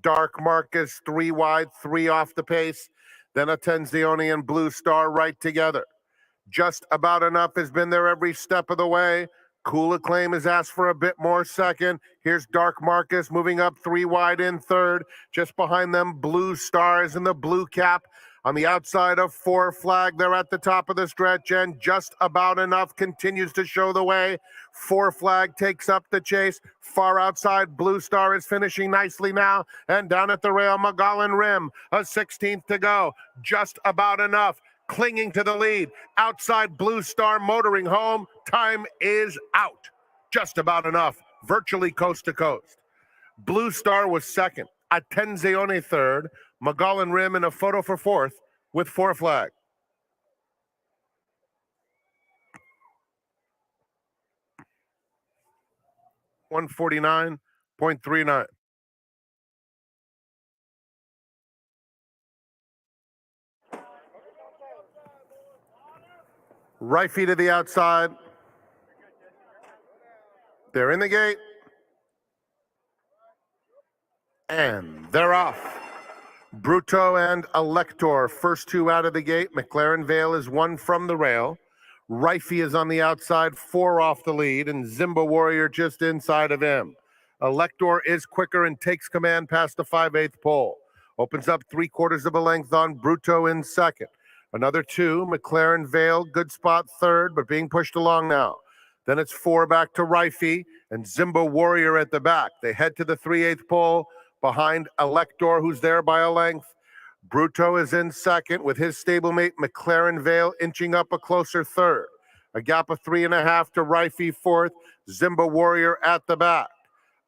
Dark Marcus, 3 wide, 3 off the pace. Then Attenzione and Blue Star right together. Just About Enough has been there every step of the way. Cool Acclaim has asked for a bit more second. Here's Dark Marcus moving up 3 wide in third. Just behind them, Blue Stars in the blue cap. On the outside of 4 Flag, they're at the top of the stretch, and Just About Enough continues to show the way. 4 Flag takes up the chase. Far outside, Blue Star is finishing nicely now. And down at the rail, McGowan Rim, a 16th to go. Just About Enough clinging to the lead. Outside, Blue Star motoring home. Time is out. Just About Enough, virtually coast to coast. Blue Star was second. Attenzione third. McGowan Rim in a photo for fourth with 4 Flag. $149.39. Right feet to the outside. They're in the gate. And they're off. Bruto and Elector, first 2 out of the gate. McLaren Vale is 1 from the rail. Rifey is on the outside, 4 off the lead, and Zimba Warrior just inside of him. Elector is quicker and takes command past the 5/8 pole. Opens up 3/4 of a length on Bruto in second. Another 2, McLaren Vale, good spot third, but being pushed along now. Then it's 4 back to Rifey and Zimba Warrior at the back. They head to the 3/8 pole behind Elector, who's there by a length. Bruto is in second with his stablemate McLaren Vale inching up a closer third. A gap of 3.5 to Rifey fourth. Zimba Warrior at the back.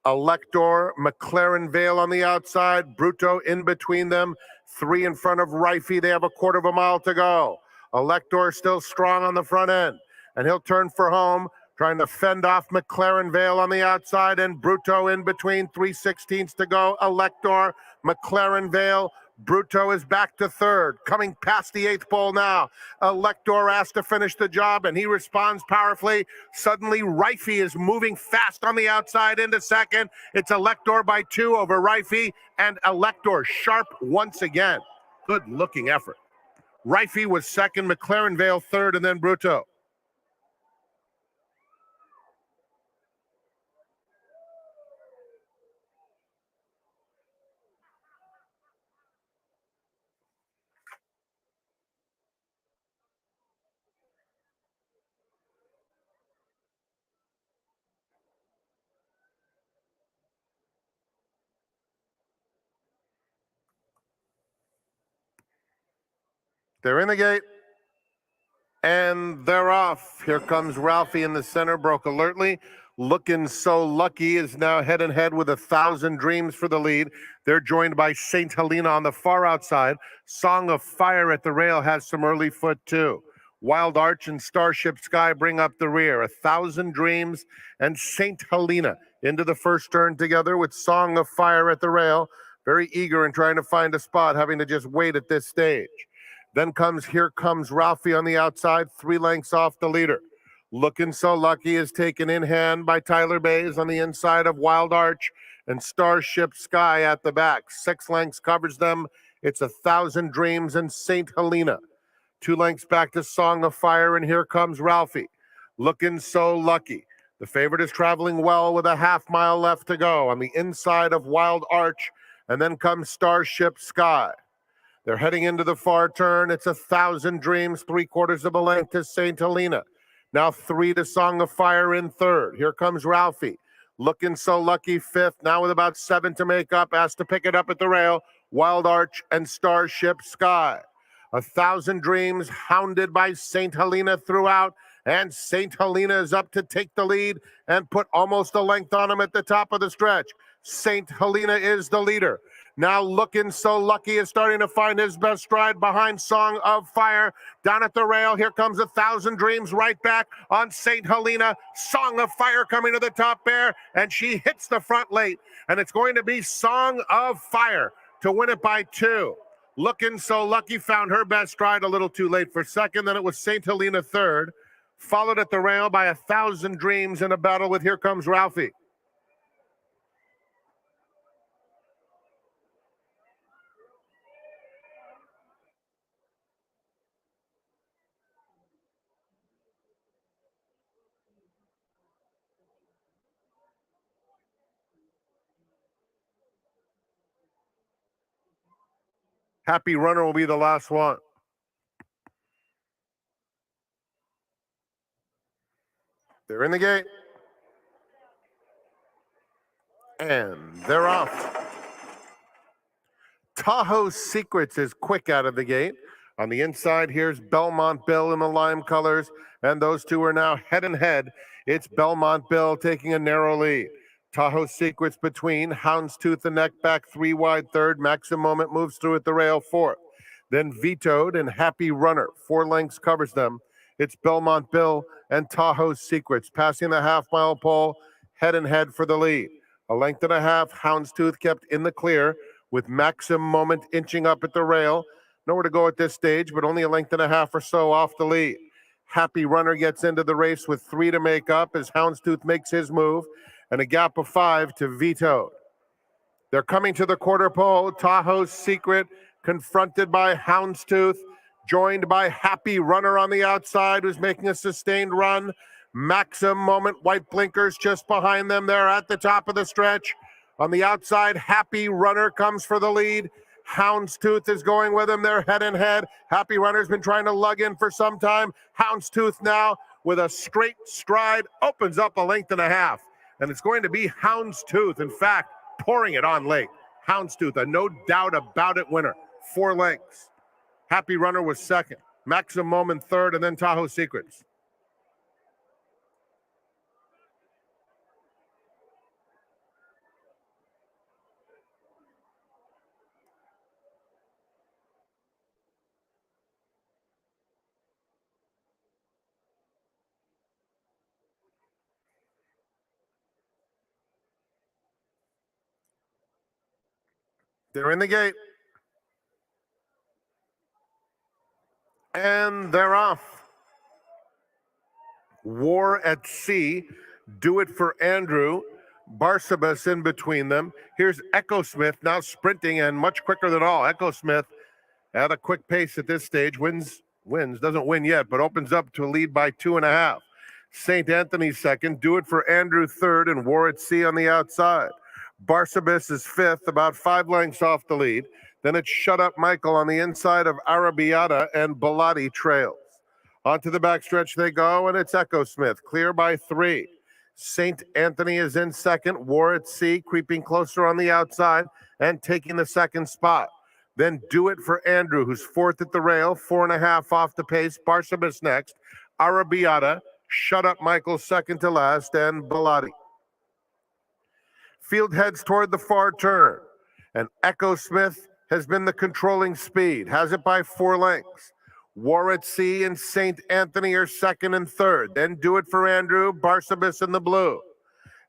Elector, McLaren Vale on the outside. Bruto in between them. 3 in front of Rifey. They have a 1/4 mile to go. Elector still strong on the front end, and he'll turn for home, trying to fend off McLaren Vale on the outside, and Bruto in between. 3/16 to go. Elector, McLaren Vale. Bruto is back to third, coming past the 8th pole now. Elector asked to finish the job, and he responds powerfully. Suddenly, Rifey is moving fast on the outside into second. It's Elector by 2 over Rifey, and Elector sharp once again. Good-looking effort. Rifey was second, McLaren Vale third, and then Bruto. They're in the gate, and they're off. Here comes Ralphie in the center, broke alertly. Looking So Lucky is now head and head with 1,000 Dreams for the lead. They're joined by St. Helena on the far outside. Song of Fire at the rail has some early foot too. Wild Arch and Starship Sky bring up the rear. 1,000 Dreams and St. Helena into the first turn together with Song of Fire at the rail. Very eager and trying to find a spot, having to just wait at this stage. Then comes Here Comes Ralphie on the outside, 3 lengths off the leader. Looking So Lucky is taken in hand by Tyler Bays on the inside of Wild Arch and Starship Sky at the back. 6 lengths covers them. It's 1,000 Dreams and St. Helena. 2 lengths back to Song of Fire, and Here Comes Ralphie. Looking So Lucky. The favorite is traveling well with a 1/2 mile left to go on the inside of Wild Arch, and then comes Starship Sky. They're heading into the far turn. It's 1,000 Dreams, 3/4 of a length to St. Helena. Now 3 to Song of Fire in third. Here comes Ralphie. Looking So Lucky fifth. Now with about 7 to make up. Asked to pick it up at the rail. Wild Arch and Starship Sky. 1,000 Dreams hounded by St. Helena throughout. And St. Helena is up to take the lead and put almost a length on him at the top of the stretch. St. Helena is the leader. Now Looking So Lucky is starting to find his best stride behind Song of Fire. Down at the rail, here comes 1,000 Dreams right back on St. Helena. Song of Fire coming to the top there, and she hits the front late. And it's going to be Song of Fire to win it by 2. Looking So Lucky found her best stride a little too late for second. Then it was St. Helena third, followed at the rail by 1,000 Dreams in a battle with Here Comes Ralphie. Happy Runner will be the last one. They're in the gate. And they're off. Tahoe Secrets is quick out of the gate. On the inside, here's Belmont Bill in the lime colors, and those two are now head and head. It's Belmont Bill taking a narrow lead. Tahoe Secrets between, Houndstooth the neck back 3 wide third, Maximum Moment moves through at the rail fourth. Then Vetoed and Happy Runner, 4 lengths covers them. It's Belmont Bill and Tahoe Secrets passing the half-mile pole, head and head for the lead. A length and a half, Houndstooth kept in the clear, with Maximum Moment inching up at the rail. Nowhere to go at this stage, but only a length and a half or so off the lead. Happy Runner gets into the race with 3 to make up as Houndstooth makes his move, and a gap of 5 to Vetoed. They're coming to the quarter pole. Tahoe Secret confronted by Houndstooth, joined by Happy Runner on the outside, who's making a sustained run. Maximum Moment, white blinkers just behind them. They're at the top of the stretch. On the outside, Happy Runner comes for the lead. Houndstooth is going with him. They're head and head. Happy Runner's been trying to lug in for some time. Houndstooth now, with a straight stride, opens up a length and a half. And it's going to be Houndstooth, in fact, pouring it on late. Houndstooth, a no doubt about it winner. 4 lengths. Happy Runner was second. Maximum Moment third, and then Tahoe Secrets. They're in the gate. And they're off. War at Sea, Do It for Andrew, Barsabas in between them. Here's Echo Smith now sprinting and much quicker than all. Echo Smith at a quick pace at this stage, wins, doesn't win yet, but opens up to a lead by 2.5. St. Anthony second, Do It for Andrew third, and War at Sea on the outside. Barsabas is fifth, about 5 lengths off the lead. Then it's Shut Up Michael on the inside of Arabiata, and Bellotti trails. Onto the backstretch they go, and it's Echo Smith, clear by 3. St. Anthony is in second, War at Sea creeping closer on the outside and taking the second spot. Then Do It for Andrew, who's fourth at the rail, 4.5 off the pace. Barsabas next, Arabiata, Shut Up Michael second to last, and Bellotti. Field heads toward the far turn, and Echo Smith has been the controlling speed, has it by 4 lengths. War at Sea and St. Anthony are second and third. Then Do It for Andrew, Barsabas in the blue.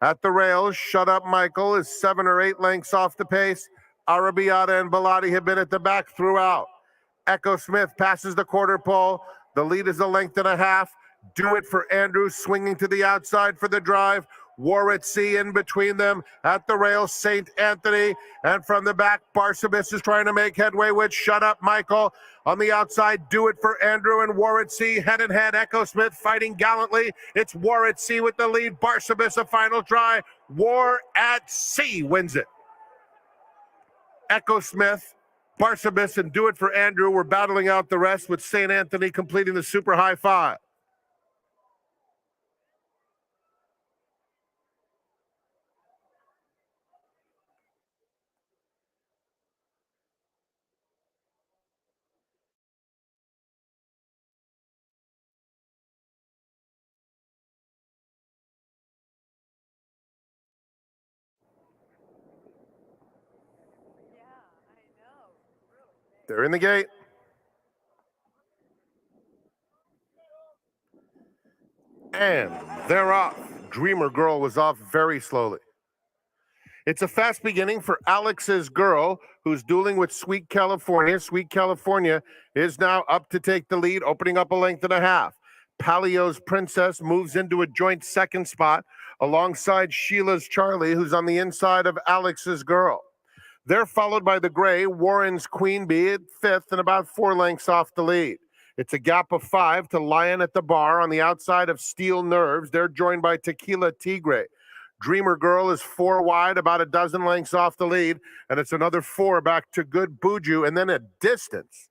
At the rails, Shut Up Michael is 7 or 8 lengths off the pace. Arabiata and Bellotti have been at the back throughout. Echo Smith passes the quarter pole. The lead is a length and a half. Do It for Andrew swinging to the outside for the drive. War at Sea in between them. At the rails, St. Anthony. And from the back, Barsabas is trying to make headway with Shut Up Michael. On the outside, Do It for Andrew and War at Sea head and head. Echo Smith fighting gallantly. It's War at Sea with the lead. Barsabas a final try. War at Sea wins it. Echo Smith, Barsabas, and Do It for Andrew were battling out the rest, with St. Anthony completing the super high 5. They're in the gate. And they're off. Dreamer Girl was off very slowly. It's a fast beginning for Alex's Girl, who's dueling with Sweet California. Sweet California is now up to take the lead, opening up a length and a half. Palio's Princess moves into a joint second spot alongside Sheila's Charlie, who's on the inside of Alex's Girl. They're followed by the gray Warren's Queen Bee at fifth and about 4 lengths off the lead. It's a gap of 5 to Lion at the Bar on the outside of Steel Nerves. They're joined by Tequila Tigre. Dreamer Girl is 4 wide, about a dozen lengths off the lead, and it's another 4 back to Good Buju, and then a distance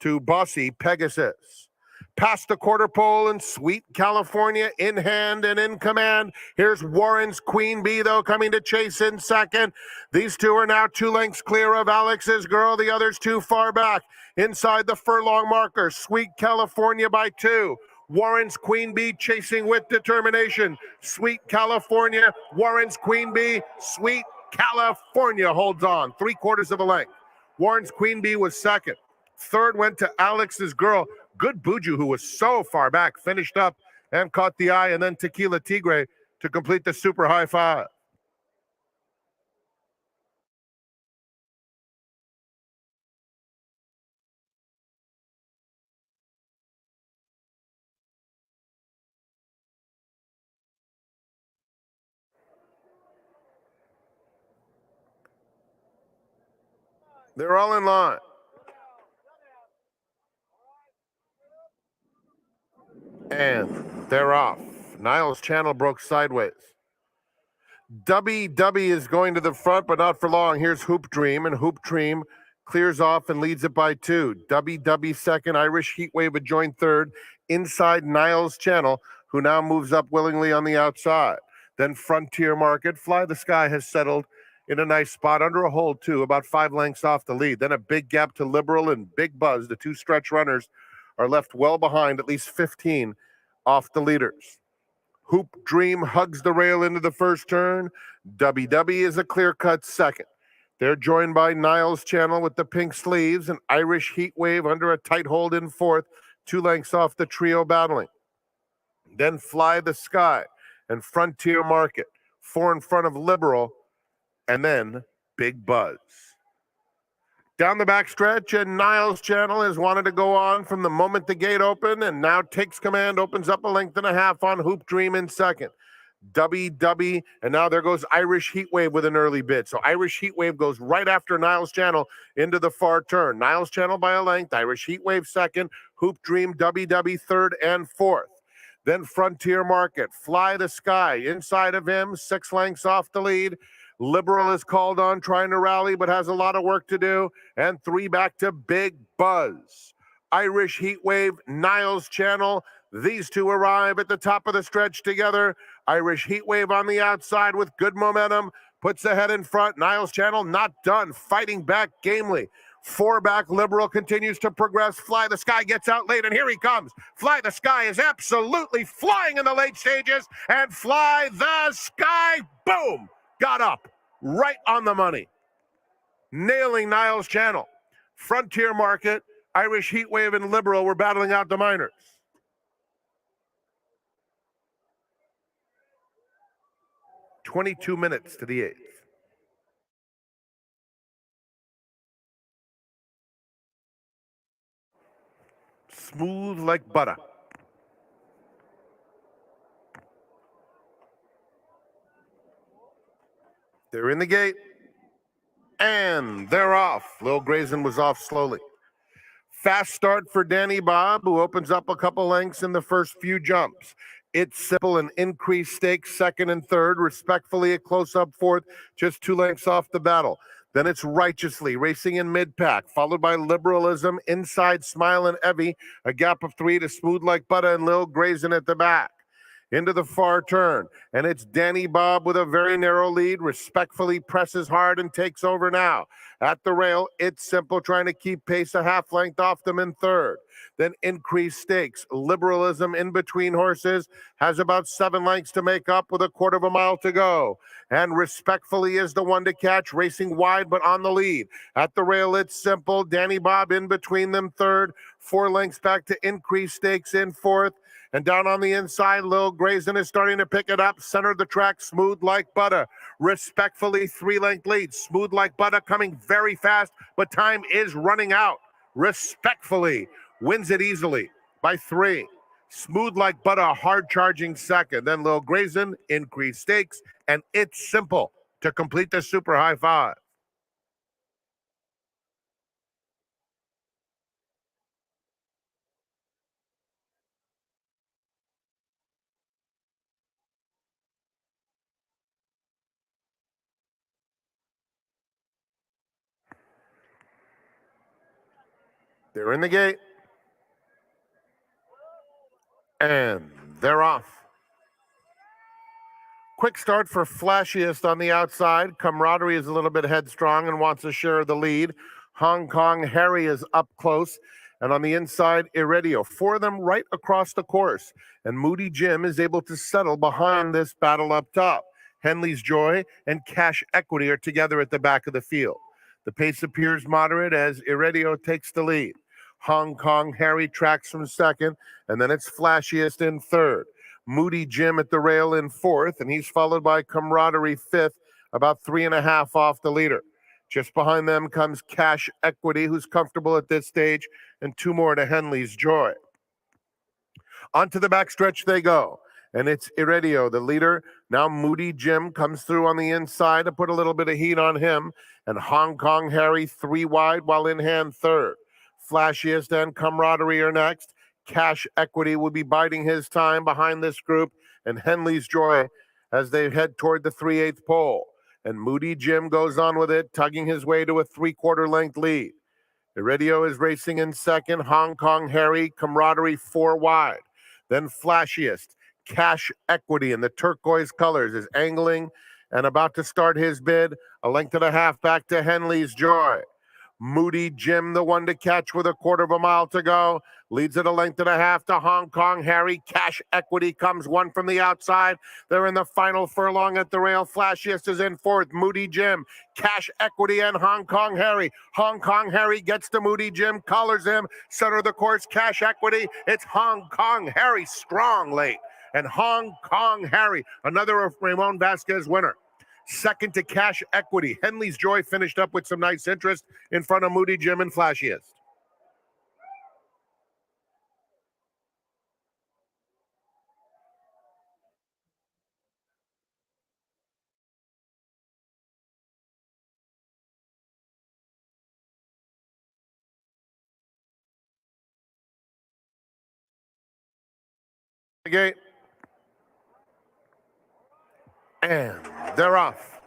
to Bossy Pegasus. Past the quarter pole and Sweet California in hand and in command. Here's Warren's Queen Bee, though, coming to chase in second. These two are now 2 lengths clear of Alex's Girl. The other's too far back. Inside the furlong marker, Sweet California by 2. Warren's Queen Bee chasing with determination. Sweet California, Warren's Queen Bee, Sweet California holds on. 3/4 of a length. Warren's Queen Bee was second. Third went to Alex's Girl. Good Buju, who was so far back, finished up and caught the eye, and then Tequila Tigre to complete the super high five. They're all in line. And they're off. Niles Channel broke sideways. W is going to the front, but not for long. Here's Hoop Dream, and Hoop Dream clears off and leads it by 2. W second, Irish Heatwave would join third inside Niles Channel, who now moves up willingly on the outside. Then Frontier Market, Fly the Sky has settled in a nice spot under a hole, too, about 5 lengths off the lead. Then a big gap to Liberal and Big Buzz. The 2 stretch runners are left well behind, at least 15 off the leaders. Hoop Dream hugs the rail into the first turn. W is a clear-cut second. They're joined by Niles Channel with the pink sleeves and Irish Heatwave under a tight hold in fourth, 2 lengths off the trio battling. Then Fly the Sky and Frontier Market, 4 in front of Liberal, and then Big Buzz. Down the backstretch, and Niles Channel has wanted to go on from the moment the gate opened, and now takes command, opens up a length and a half on Hoop Dream in second. W, and now there goes Irish Heatwave with an early bid. So Irish Heatwave goes right after Niles Channel into the far turn. Niles Channel by a length, Irish Heatwave second, Hoop Dream W third and fourth. Then Frontier Market, Fly the Sky inside of him, 6 lengths off the lead. Liberal is called on, trying to rally, but has a lot of work to do. And 3 back to Big Buzz. Irish Heatwave, Niles Channel. These two arrive at the top of the stretch together. Irish Heatwave on the outside with good momentum. Puts the head in front. Niles Channel not done. Fighting back gamely. 4 back, Liberal continues to progress. Fly the Sky gets out late, and here he comes. Fly the Sky is absolutely flying in the late stages, and Fly the Sky, boom, got up right on the money, nailing Niles Channel. Frontier Market, Irish Heatwave, and Liberal were battling out the minors. "22 minutes to the 8th. Smooth like butter. They're in the gate, and they're off. Lil Grayson was off slowly. Fast start for Danny Bob, who opens up a couple lengths in the first few jumps. It's Simple and Increased Stakes second and third, respectfully a close-up fourth, just 2 lengths off the battle. Then it's Righteously racing in mid-pack, followed by Liberalism, Inside Smile and Evie, a gap of 3 to Smooth Like Butter and Lil Grayson at the back. Into the far turn, and it's Danny Bob with a very narrow lead, respectfully presses hard and takes over now. At the rail, It's Simple trying to keep pace a half length off them in third. Then Increased Stakes, Liberalism in between horses, has about 7 lengths to make up with a 1/4 of a mile to go. And Respectfully is the one to catch, racing wide but on the lead. At the rail, It's Simple, Danny Bob in between them third, 4 lengths back to Increased Stakes in fourth. And down on the inside, Lil Grayson is starting to pick it up. Center of the track, Smooth Like Butter. Respectfully, 3-length lead. Smooth Like Butter coming very fast, but time is running out. Respectfully wins it easily by 3. Smooth Like Butter, hard charging second. Then Lil Grayson, Increased Stakes, and It's Simple to complete the super high five. They're in the gate. And they're off. Quick start for Flashiest on the outside. Camaraderie is a little bit headstrong and wants a share of the lead. Hong Kong Harry is up close. And on the inside, Iridio. Four of them right across the course. And Moody Jim is able to settle behind this battle up top. Henley's Joy and Cash Equity are together at the back of the field. The pace appears moderate as Iridio takes the lead. Hong Kong Harry tracks from second, and then it's Flashiest in third. Moody Jim at the rail in fourth, and he's followed by Camaraderie fifth, about 3.5 off the leader. Just behind them comes Cash Equity, who's comfortable at this stage, and two more to Henley's Joy. Onto the backstretch they go, and it's Iridio, the leader. Now Moody Jim comes through on the inside to put a little bit of heat on him, and Hong Kong Harry 3 wide while in hand third. Flashiest and Camaraderie are next. Cash Equity will be biding his time behind this group, and Henley's Joy as they head toward the 3/8 pole. And Moody Jim goes on with it, tugging his way to a 3/4 length lead. Iridio is racing in second. Hong Kong Harry, Camaraderie 4 wide. Then Flashiest, Cash Equity in the turquoise colors is angling and about to start his bid. A length and a half back to Henley's Joy. Moody Jim, the one to catch with 1/4 mile to go, leads it a length and a half to Hong Kong Harry. Cash Equity comes one from the outside. They're in the final furlong at the rail. Flashiest is in fourth. Moody Jim, Cash Equity, and Hong Kong Harry. Hong Kong Harry gets to Moody Jim, collars him, center of the course, Cash Equity. It's Hong Kong Harry, strong late. And Hong Kong Harry, another of Ramon Vasquez winner. Second to Cash Equity. Henley's Joy finished up with some nice interest in front of Moody Jim and Flashiest. Gate. And they're off.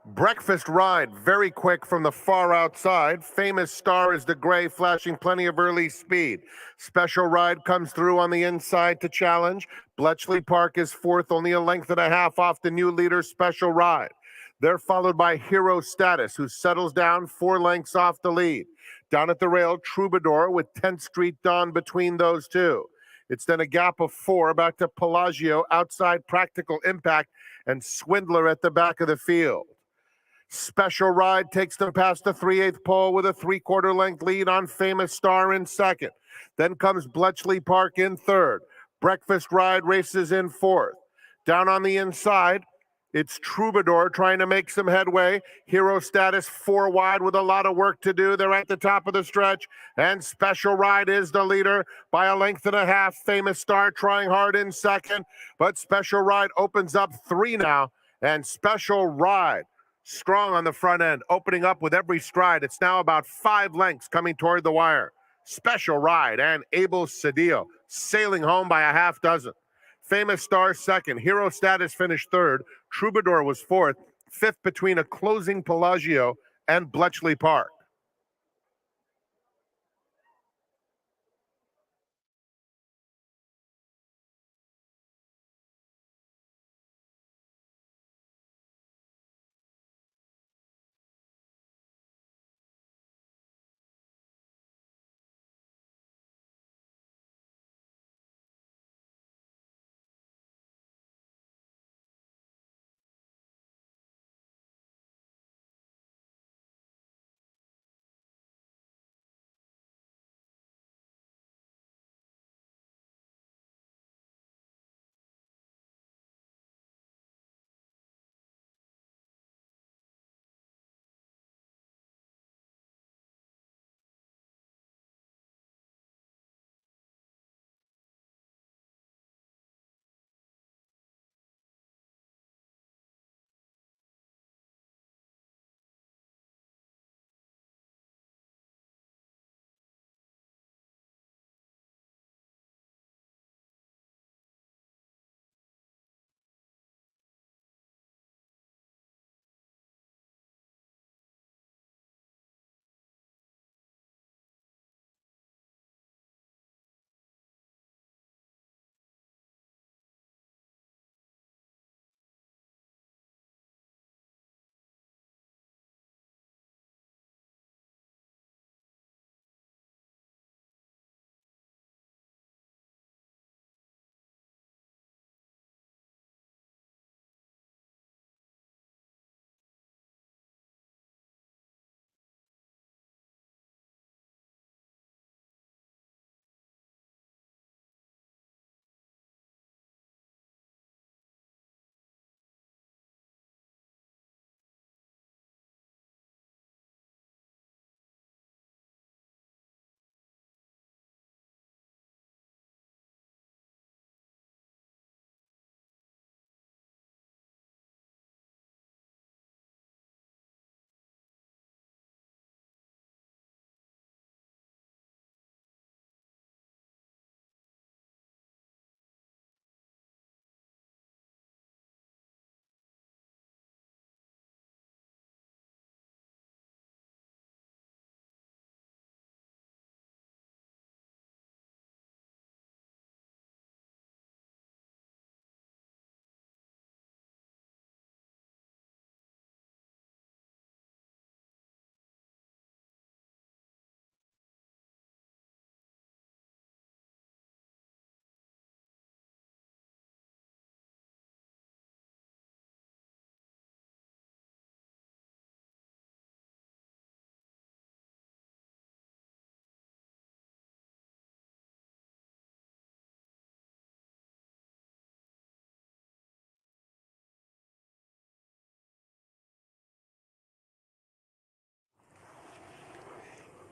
Breakfast Ride, very quick from the far outside. Famous Star is the gray, flashing plenty of early speed. Special Ride comes through on the inside to challenge. Bletchley Park is fourth, only a length and a half off the new leader, Special Ride. They're followed by Hero Status, who settles down 4 lengths off the lead. Down at the rail, Troubadour with 10th Street Dawn between those two. It's then a gap of 4 back to Pelagio, outside Practical Impact, and Swindler at the back of the field. Special Ride takes them past the 3/8 pole with a 3/4 length lead on Famous Star in second. Then comes Bletchley Park in third. Breakfast Ride races in fourth. Down on the inside, it's Troubadour trying to make some headway. Hero Status 4 wide with a lot of work to do. They're at the top of the stretch. And Special Ride is the leader by a length and a half. Famous Star trying hard in second. But Special Ride opens up 3 now. And Special Ride strong on the front end, opening up with every stride. It's now about 5 lengths coming toward the wire. Special Ride and Abel Cedillo sailing home by a half dozen. Famous Star second. Hero Status finished third. Troubadour was fourth. Fifth between a closing Pelagio and Bletchley Park.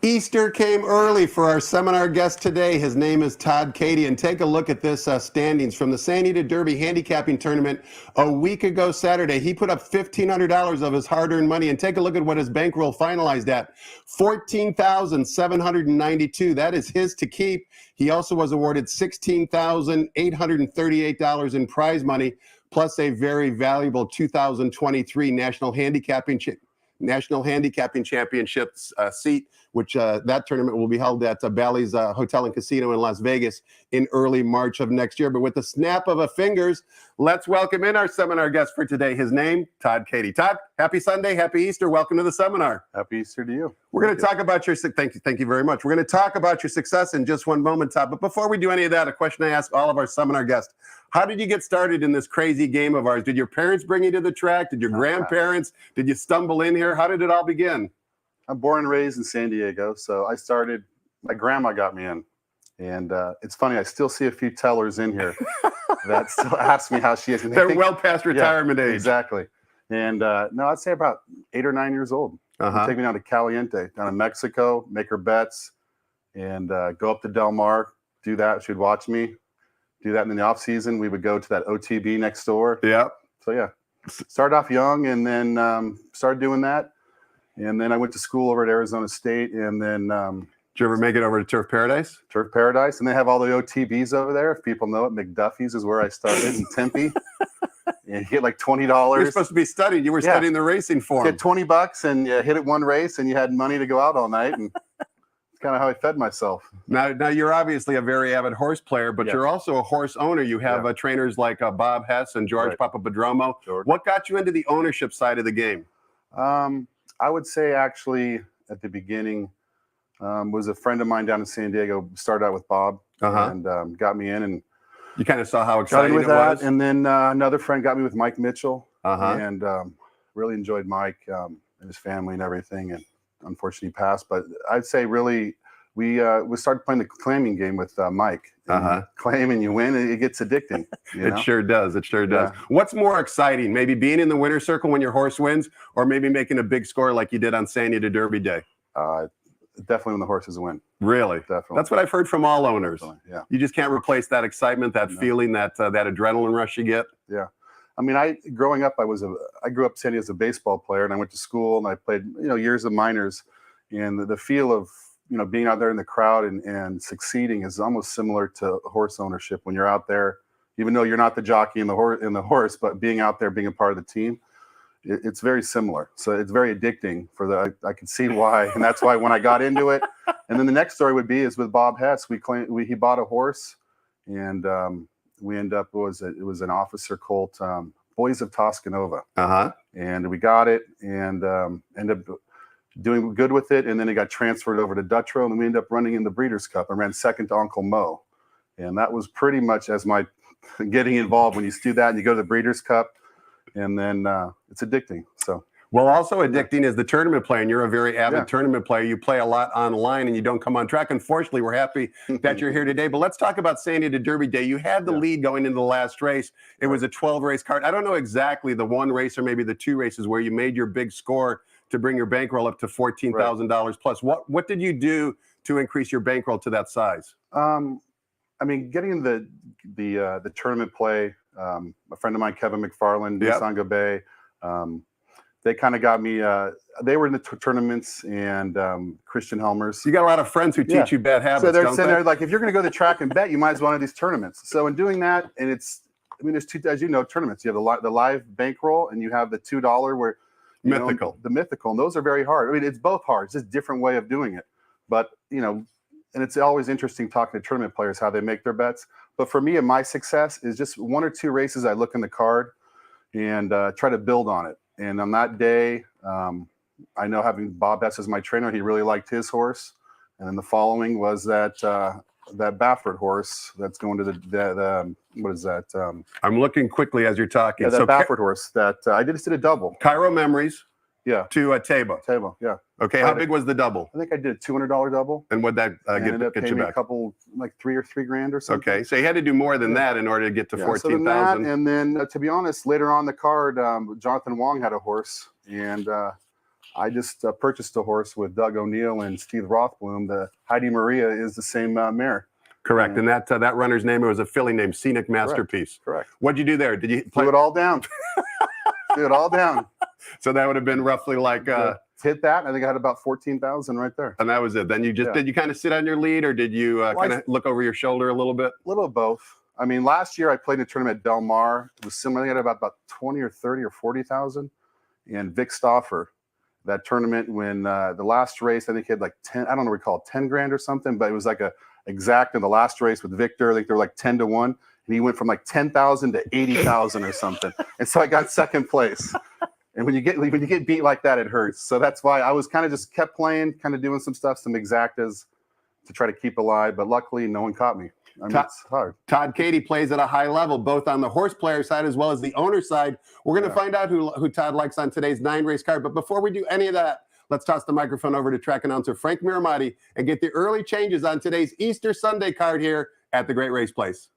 Easter came early for our seminar guest today. His name is Todd, Cady, and take a look at this standings from the Sandy to Derby handicapping tournament a week ago Saturday. He put up $1,500 of his hard-earned money, and take a look at what his bankroll finalized at, $14,792. That is his to keep. He also was awarded $16,838 in prize money, plus a very valuable 2023 National Handicapping Championships seat, which that tournament will be held at Bally's Hotel and Casino in Las Vegas in early March of next year. But with the snap of a fingers, let's welcome in our seminar guest for today. His name, Todd, Cady. Todd, happy Sunday, happy Easter. Welcome to the seminar. Happy Easter to you. We're going to talk about your, thank you very much. We're going to talk about your success in just one moment, Todd. But before we do any of that, a question I ask all of our seminar guests. How did you get started in this crazy game of ours? Did your parents bring you to the track? Did your grandparents? Did you stumble in here? How did it all begin? I'm born and raised in San Diego, so I started, my grandma got me in. And it's funny, I still see a few tellers in here that still ask me how she is. And They're well past retirement age. Exactly. And no, I'd say about 8 or 9 years old. She'd take me down to Caliente, down in Mexico, make her bets, and go up to Del Mar, do that. She'd watch me do that. And in the off season, we would go to that OTB next door. Yeah. So yeah, started off young and then started doing that. And then I went to school over at Arizona State. And then did you ever make it over to Turf Paradise? Turf Paradise. And they have all the OTBs over there. If people know it, McDuffie's is where I started in Tempe. And you get like $20. You're supposed to be studying. You were studying the racing form. You get $20 and you hit it one race and you had money to go out all night. And kind of how I fed myself. Now you're obviously a very avid horse player, but you're also a horse owner. You have trainers like Bob Hess and George Papadromo. What got you into the ownership side of the game? I would say actually at the beginning was a friend of mine down in San Diego. Started out with Bob and got me in, and you kind of saw how exciting it was. And then another friend got me with Mike Mitchell, and really enjoyed Mike and his family and everything. And unfortunately he passed, but I'd say really we started playing the claiming game with Mike. Claim and you win, and it gets addicting. It sure does. It sure does. What's more exciting, maybe being in the winner's circle when your horse wins, or maybe making a big score like you did on Sandy to Derby Day? Definitely when the horses win. Really? Definitely. That's what I've heard from all owners. Yeah. You just can't replace that excitement, that feeling, that adrenaline rush you get. Yeah. I mean, growing up, I grew up Sandy as a baseball player, and I went to school and I played, years of minors, and the feel of, being out there in the crowd and succeeding is almost similar to horse ownership. When you're out there, even though you're not the jockey in the horse, but being out there, being a part of the team, it's very similar. So it's very addicting I can see why. And that's why when I got into it, and then the next story would be is with Bob Hess, he bought a horse, and we end up, it was an officer colt, Boys of Toscanova. And we got it and ended up doing good with it. And then it got transferred over to Dutro, and we ended up running in the Breeders' Cup. I ran second to Uncle Mo. And that was pretty much as my getting involved. When you do that and you go to the Breeders' Cup, and then it's addicting. So. Well, also addicting is the tournament play, and you're a very avid tournament player. You play a lot online, and you don't come on track. Unfortunately, we're happy that you're here today. But let's talk about Sandy to Derby Day. You had the lead going into the last race. It was a 12-race card. I don't know exactly the one race or maybe the two races where you made your big score to bring your bankroll up to $14,000 plus. What did you do to increase your bankroll to that size? I mean, getting the tournament play. A friend of mine, Kevin McFarland, Nisanga Bay. They kind of got me. They were in the tournaments, and Christian Helmers. You got a lot of friends who teach you bad habits. So they're sitting there like, if you're going to go to the track and bet, you might as well one of these tournaments. So in doing that, and there's two, as you know, tournaments. You have the live bankroll, and you have the $2 where the mythical, and those are very hard. I mean, it's both hard. It's just a different way of doing it. But and it's always interesting talking to tournament players how they make their bets. But for me, and my success is just 1 or 2 races. I look in the card and try to build on it. And on that day, I know having Bob Hess as my trainer, he really liked his horse. And then the following was that Baffert horse that's going to the what is that? I'm looking quickly as you're talking. Yeah, that Baffert horse that I just did a double. Cairo Memories. Yeah. To Tabo. Tabo, yeah. Okay, how big was the double? I think I did a $200 double. And what'd that get you back? A couple, like $3 or $3 grand or something. Okay, so you had to do more than that in order to get to 14,000. And then, to be honest, later on the card, Jonathan Wong had a horse, and I just purchased a horse with Doug O'Neill and Steve Rothblum. The Heidi Maria is the same mare. Correct. And that runner's name was a filly named Scenic Masterpiece. Correct. What'd you do there? Did you Threw it all down? Threw it all down. So that would have been roughly like hit that. I think I had about 14,000 right there. And that was it. Then you just did you kind of sit on your lead, or did you kind of look over your shoulder a little bit? A little of both. I mean, last year I played in a tournament at Del Mar. It was similar. I think I had about 20 or 30 or 40,000. And Vic Stauffer, that tournament, when the last race, I think he had like 10, I don't know, recall 10 grand or something, but it was like a exact in the last race with Victor. I think they were like 10 to 1. And he went from like 10,000 to 80,000 or something. And so I got second place. And when you get beat like that, it hurts. So that's why I was kind of just kept playing, kind of doing some stuff, some exactas to try to keep alive. But luckily, no one caught me. I mean, it's hard. Todd, Cady plays at a high level, both on the horse player side as well as the owner side. We're going to find out who Todd likes on today's 9-race card. But before we do any of that, let's toss the microphone over to track announcer Frank Miramati and get the early changes on today's Easter Sunday card here at the Great Race Place.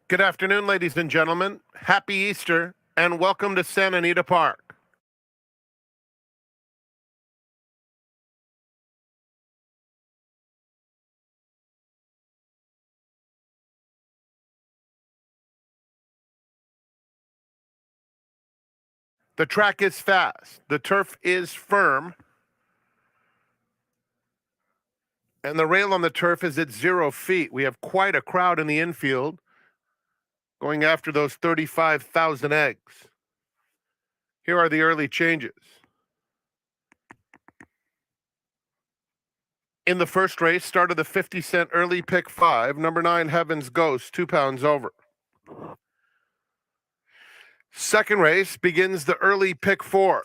Good afternoon, ladies and gentlemen. Happy Easter, and welcome to Santa Anita Park. The track is fast. The turf is firm. And the rail on the turf is at 0 feet. We have quite a crowd in the infield going after those 35,000 eggs. Here are the early changes. In the first race, started the 50-cent early pick 5, number 9, Heaven's Ghost, 2 pounds over. Second race begins the early pick 4.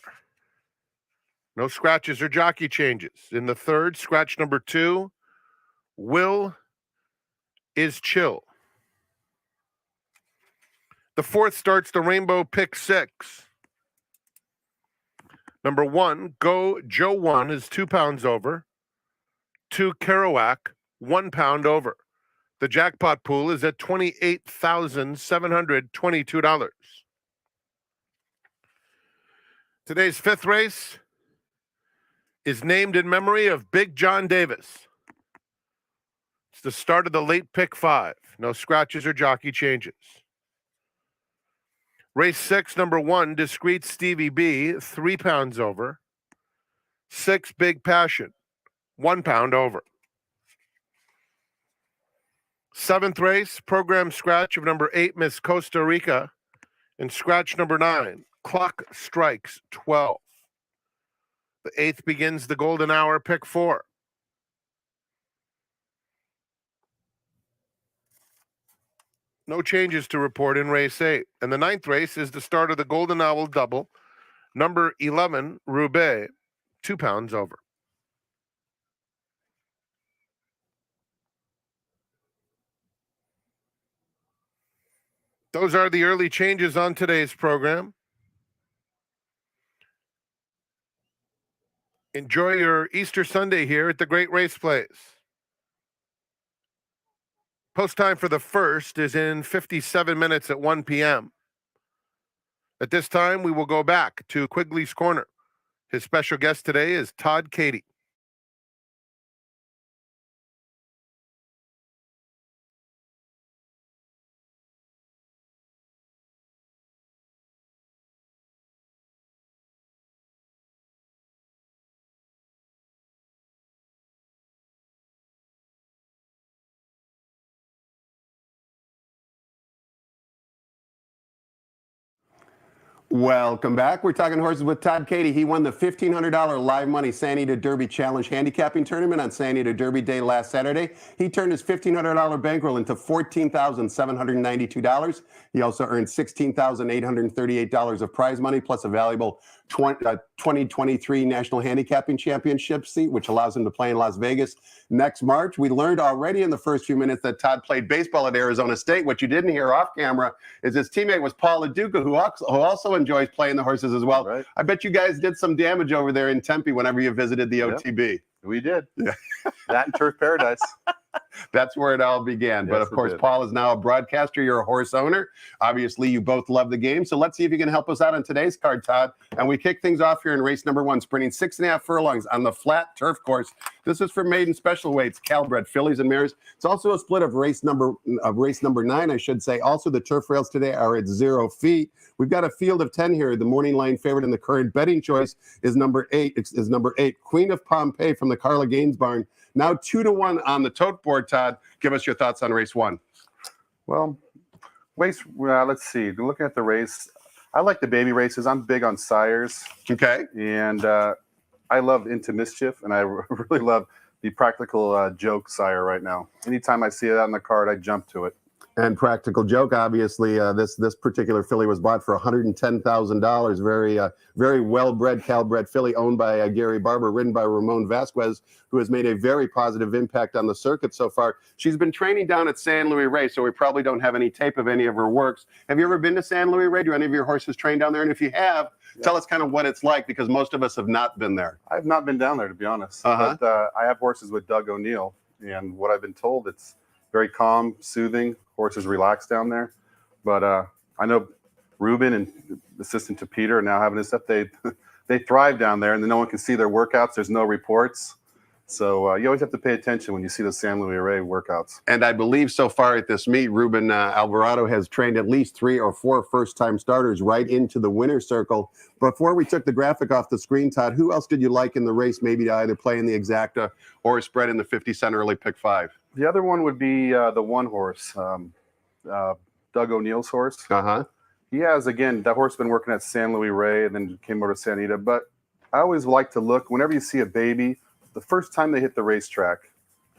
No scratches or jockey changes. In the third, scratch number 2, Will is Chill. The fourth starts the rainbow pick 6. Number 1, Go Joe 1 is 2 pounds over. 2, Kerouac, 1 pound over. The jackpot pool is at $28,722. Today's fifth race is named in memory of Big John Davis. It's the start of the late pick 5. No scratches or jockey changes. Race 6, number 1, Discreet Stevie B, 3 pounds over. 6, Big Passion, 1 pound over. Seventh race, program scratch of number 8, Miss Costa Rica, and scratch number 9, Clock Strikes 12. The 8th begins the golden hour, pick 4. No changes to report in race 8. And the 9th race is the start of the Golden Owl double, number 11, Roubaix, 2 pounds over. Those are the early changes on today's program. Enjoy your Easter Sunday here at the Great Race Place. Post time for the first is in 57 minutes at 1 p.m. At this time, we will go back to Quigley's Corner. His special guest today is Todd, Cady. Welcome back. We're talking horses with Todd Cady. He won the $1,500 live money San Diego Derby Challenge handicapping tournament on San Diego Derby Day last Saturday. He turned his $1,500 bankroll into $14,792. He also earned $16,838 of prize money plus a valuable 2023 National Handicapping Championship seat, which allows him to play in Las Vegas next March. We learned already in the first few minutes that Todd played baseball at Arizona State. What you didn't hear off camera is his teammate was Paul LaDuca, who also enjoys playing the horses as well. Right. I bet you guys did some damage over there in Tempe whenever you visited the OTB. We did. Yeah. That and Turf Paradise. That's where it all began. Yes, but of course, Paul is now a broadcaster. You're a horse owner. Obviously, you both love the game. So let's see if you can help us out on today's card, Todd. And we kick things off here in race number 1, sprinting 6.5 furlongs on the flat turf course. This is for maiden special weights, Calbred, fillies and mares. It's also a split of race number 9, I should say. Also, the turf rails today are at 0 feet. We've got a field of 10 here. The morning line favorite and the current betting choice is number 8. Queen of Pompeii from the Carla Gaines barn. Now 2-1 on the tote board, Todd. Give us your thoughts on race 1. Well, let's see. Looking at the race, I like the baby races. I'm big on sires. Okay. And I love Into Mischief, and I really love the Practical Joke sire right now. Anytime I see it on the card, I jump to it. And Practical Joke, obviously, this particular filly was bought for $110,000. Very well-bred, Calbred filly owned by Gary Barber, ridden by Ramon Vasquez, who has made a very positive impact on the circuit so far. She's been training down at San Luis Rey, so we probably don't have any tape of any of her works. Have you ever been to San Luis Rey? Do any of your horses train down there? And if you have, tell us kind of what it's like, because most of us have not been there. I've not been down there, to be honest. But I have horses with Doug O'Neill, and what I've been told, it's very calm, soothing. Horses relax down there. But I know Ruben and assistant to Peter are now having this up. They thrive down there, and then no one can see their workouts. There's no reports. So you always have to pay attention when you see the San Luis Rey workouts. And I believe so far at this meet, Ruben Alvarado has trained at least 3 or 4 first-time starters right into the winner's circle. Before we took the graphic off the screen, Todd, who else did you like in the race, maybe to either play in the exacta or spread in the 50-cent early pick 5? The other one would be the one horse, Doug O'Neill's horse. He has, again, that horse has been working at San Luis Rey and then came over to San Anita. But I always like to look, whenever you see a baby, the first time they hit the racetrack,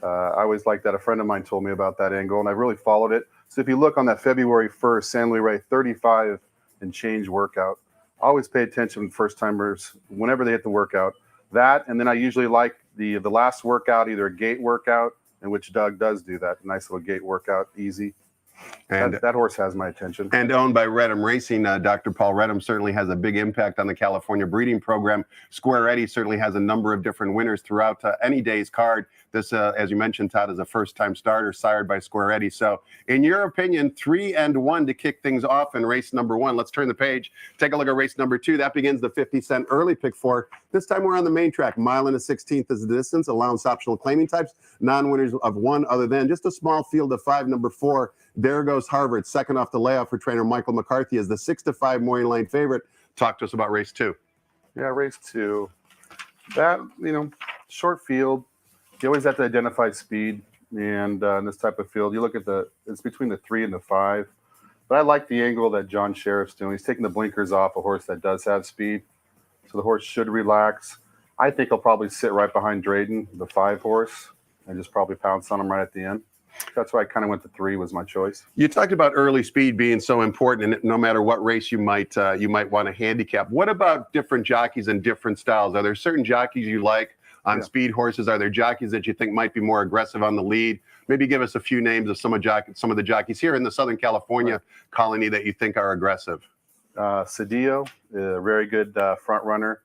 I always like that. A friend of mine told me about that angle, and I really followed it. So if you look on that February 1st, San Luis Rey 35 and change workout, I always pay attention to first-timers whenever they hit the workout. That, and then I usually like the last workout, either a gate workout, in which Doug does do that. Nice little gate workout, easy. And that horse has my attention. And owned by Redham Racing, Dr. Paul Redham certainly has a big impact on the California breeding program. Square Eddie certainly has a number of different winners throughout any day's card. This, as you mentioned, Todd, is a first-time starter sired by Square Eddie. So, in your opinion, 3-1 to kick things off in race number 1. Let's turn the page. Take a look at race number 2. That begins the 50-cent early pick 4. This time we're on the main track. 1 1/16 is the distance. Allowance optional claiming types. Non-winners of 1 other than just a small field of 5. Number 4, There Goes Harvard. Second off the layoff for trainer Michael McCarthy is the 6-5 morning line favorite. Talk to us about race 2. Yeah, race 2. That, short field. You always have to identify speed, and in this type of field, you look at it's between the 3 and the 5. But I like the angle that John Sheriff's doing. He's taking the blinkers off a horse that does have speed, so the horse should relax. I think he'll probably sit right behind Drayden, the 5 horse, and just probably pounce on him right at the end. That's why I kind of went to 3 was my choice. You talked about early speed being so important, and no matter what race you might want to handicap. What about different jockeys and different styles? Are there certain jockeys you like on speed horses? Are there jockeys that you think might be more aggressive on the lead? Maybe give us a few names of some of the jockeys here in the Southern California colony that you think are aggressive. Cedillo, a very good front runner.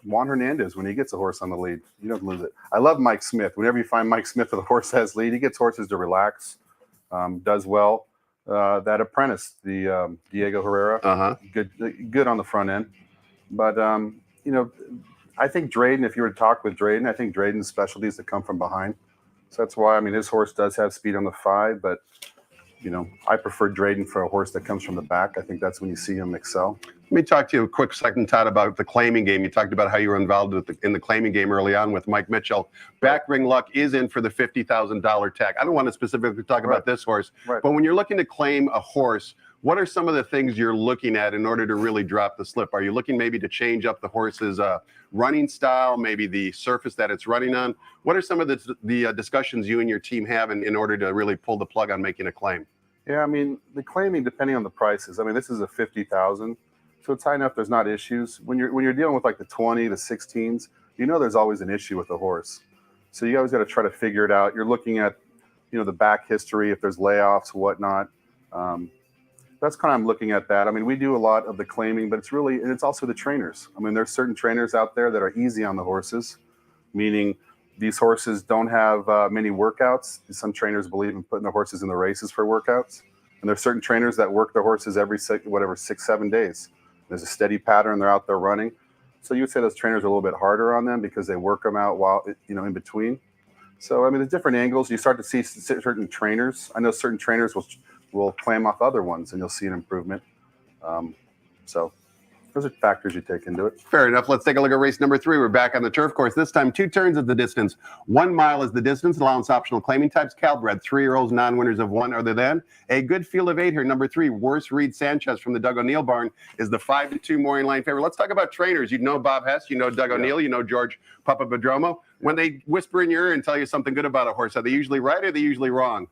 Juan Hernandez, when he gets a horse on the lead, you don't lose it. I love Mike Smith. Whenever you find Mike Smith with a horse that has lead, he gets horses to relax, does well. That apprentice, the Diego Herrera, good on the front end. But, I think Drayden, if you were to talk with Drayden, I think Drayden's specialties that come from behind. So that's why, his horse does have speed on the 5, but, I prefer Drayden for a horse that comes from the back. I think that's when you see him excel. Let me talk to you a quick second, Todd, about the claiming game. You talked about how you were involved in the claiming game early on with Mike Mitchell. Back ring luck is in for the $50,000 tag. I don't want to specifically talk about this horse, but when you're looking to claim a horse, What are some of the things you're looking at in order to really drop the slip? Are you looking maybe to change up the horse's running style, maybe the surface that it's running on? What are some of the discussions you and your team have in order to really pull the plug on making a claim? Yeah, I mean, the claiming, depending on the prices. I mean, this is a 50,000, so it's high enough. There's not issues when you're dealing with like the 20, the 16s. You know, there's always an issue with the horse, so you always got to try to figure it out. You're looking at, the back history, if there's layoffs, whatnot. That's kind of, I'm looking at that. I mean, we do a lot of the claiming, but it's also the trainers. I mean, there's certain trainers out there that are easy on the horses, meaning these horses don't have many workouts. Some trainers believe in putting the horses in the races for workouts. And there's certain trainers that work the horses every 6-7 days. There's a steady pattern. They're out there running. So you would say those trainers are a little bit harder on them because they work them out while, in between. So, I mean, there's different angles. You start to see certain trainers. I know certain trainers will claim off other ones, and you'll see an improvement. So those are factors you take into it. Fair enough. Let's take a look at race number 3. We're back on the turf course. This time, 2 turns is the distance. 1 mile is the distance. Allowance optional claiming types. Calbred, 3-year-olds, non-winners of 1 other than. A good field of 8 here. Number 3, Worse Reed Sanchez from the Doug O'Neill barn is the 5-2 morning line favorite. Let's talk about trainers. You know Bob Hess. You know Doug O'Neill. You know George Papadromo. When they whisper in your ear and tell you something good about a horse, are they usually right or are they usually wrong?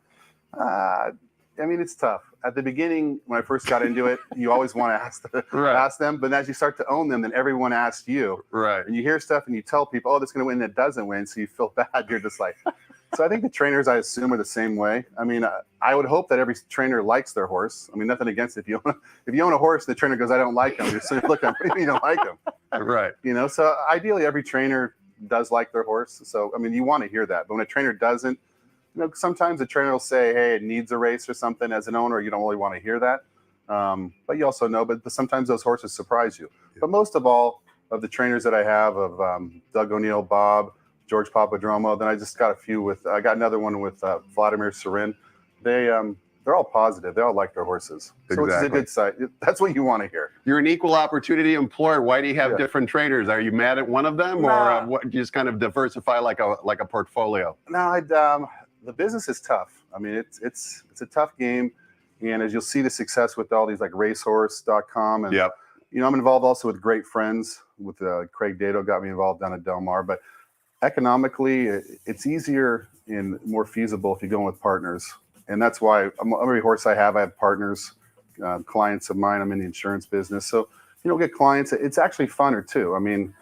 I mean, it's tough. At the beginning, when I first got into it, you always want to ask them. But as you start to own them, then everyone asks you. Right. And you hear stuff and you tell people, oh, this is going to win, and it doesn't win. So you feel bad. You're just like, so I think the trainers, I assume, are the same way. I mean, I would hope that every trainer likes their horse. I mean, nothing against it. If you own a horse, the trainer goes, I don't like him. You're saying, look, you don't like him. Right. So ideally, every trainer does like their horse. So, I mean, you want to hear that. But when a trainer doesn't, sometimes the trainer will say, hey, it needs a race or something. As an owner, you don't really want to hear that. But you also know, but sometimes those horses surprise you. Yeah. But most of all, of the trainers that I have of Doug O'Neill, Bob, George Papadromo, then I just got I got another one with Vladimir Serin. They're all positive. They all like their horses. So It's a good site. That's what you want to hear. You're an equal opportunity employer. Why do you have different trainers? Are you mad at one of them, or what, you just kind of diversify like a portfolio? No, the business is tough. I mean, it's a tough game, and as you'll see the success with all these like racehorse.com, and I'm involved also with Great Friends with Craig Dato got me involved down at Del Mar. But economically, it's easier and more feasible if you go in with partners, and that's why every horse I have partners, clients of mine. I'm in the insurance business, so get clients. It's actually funner too. I mean.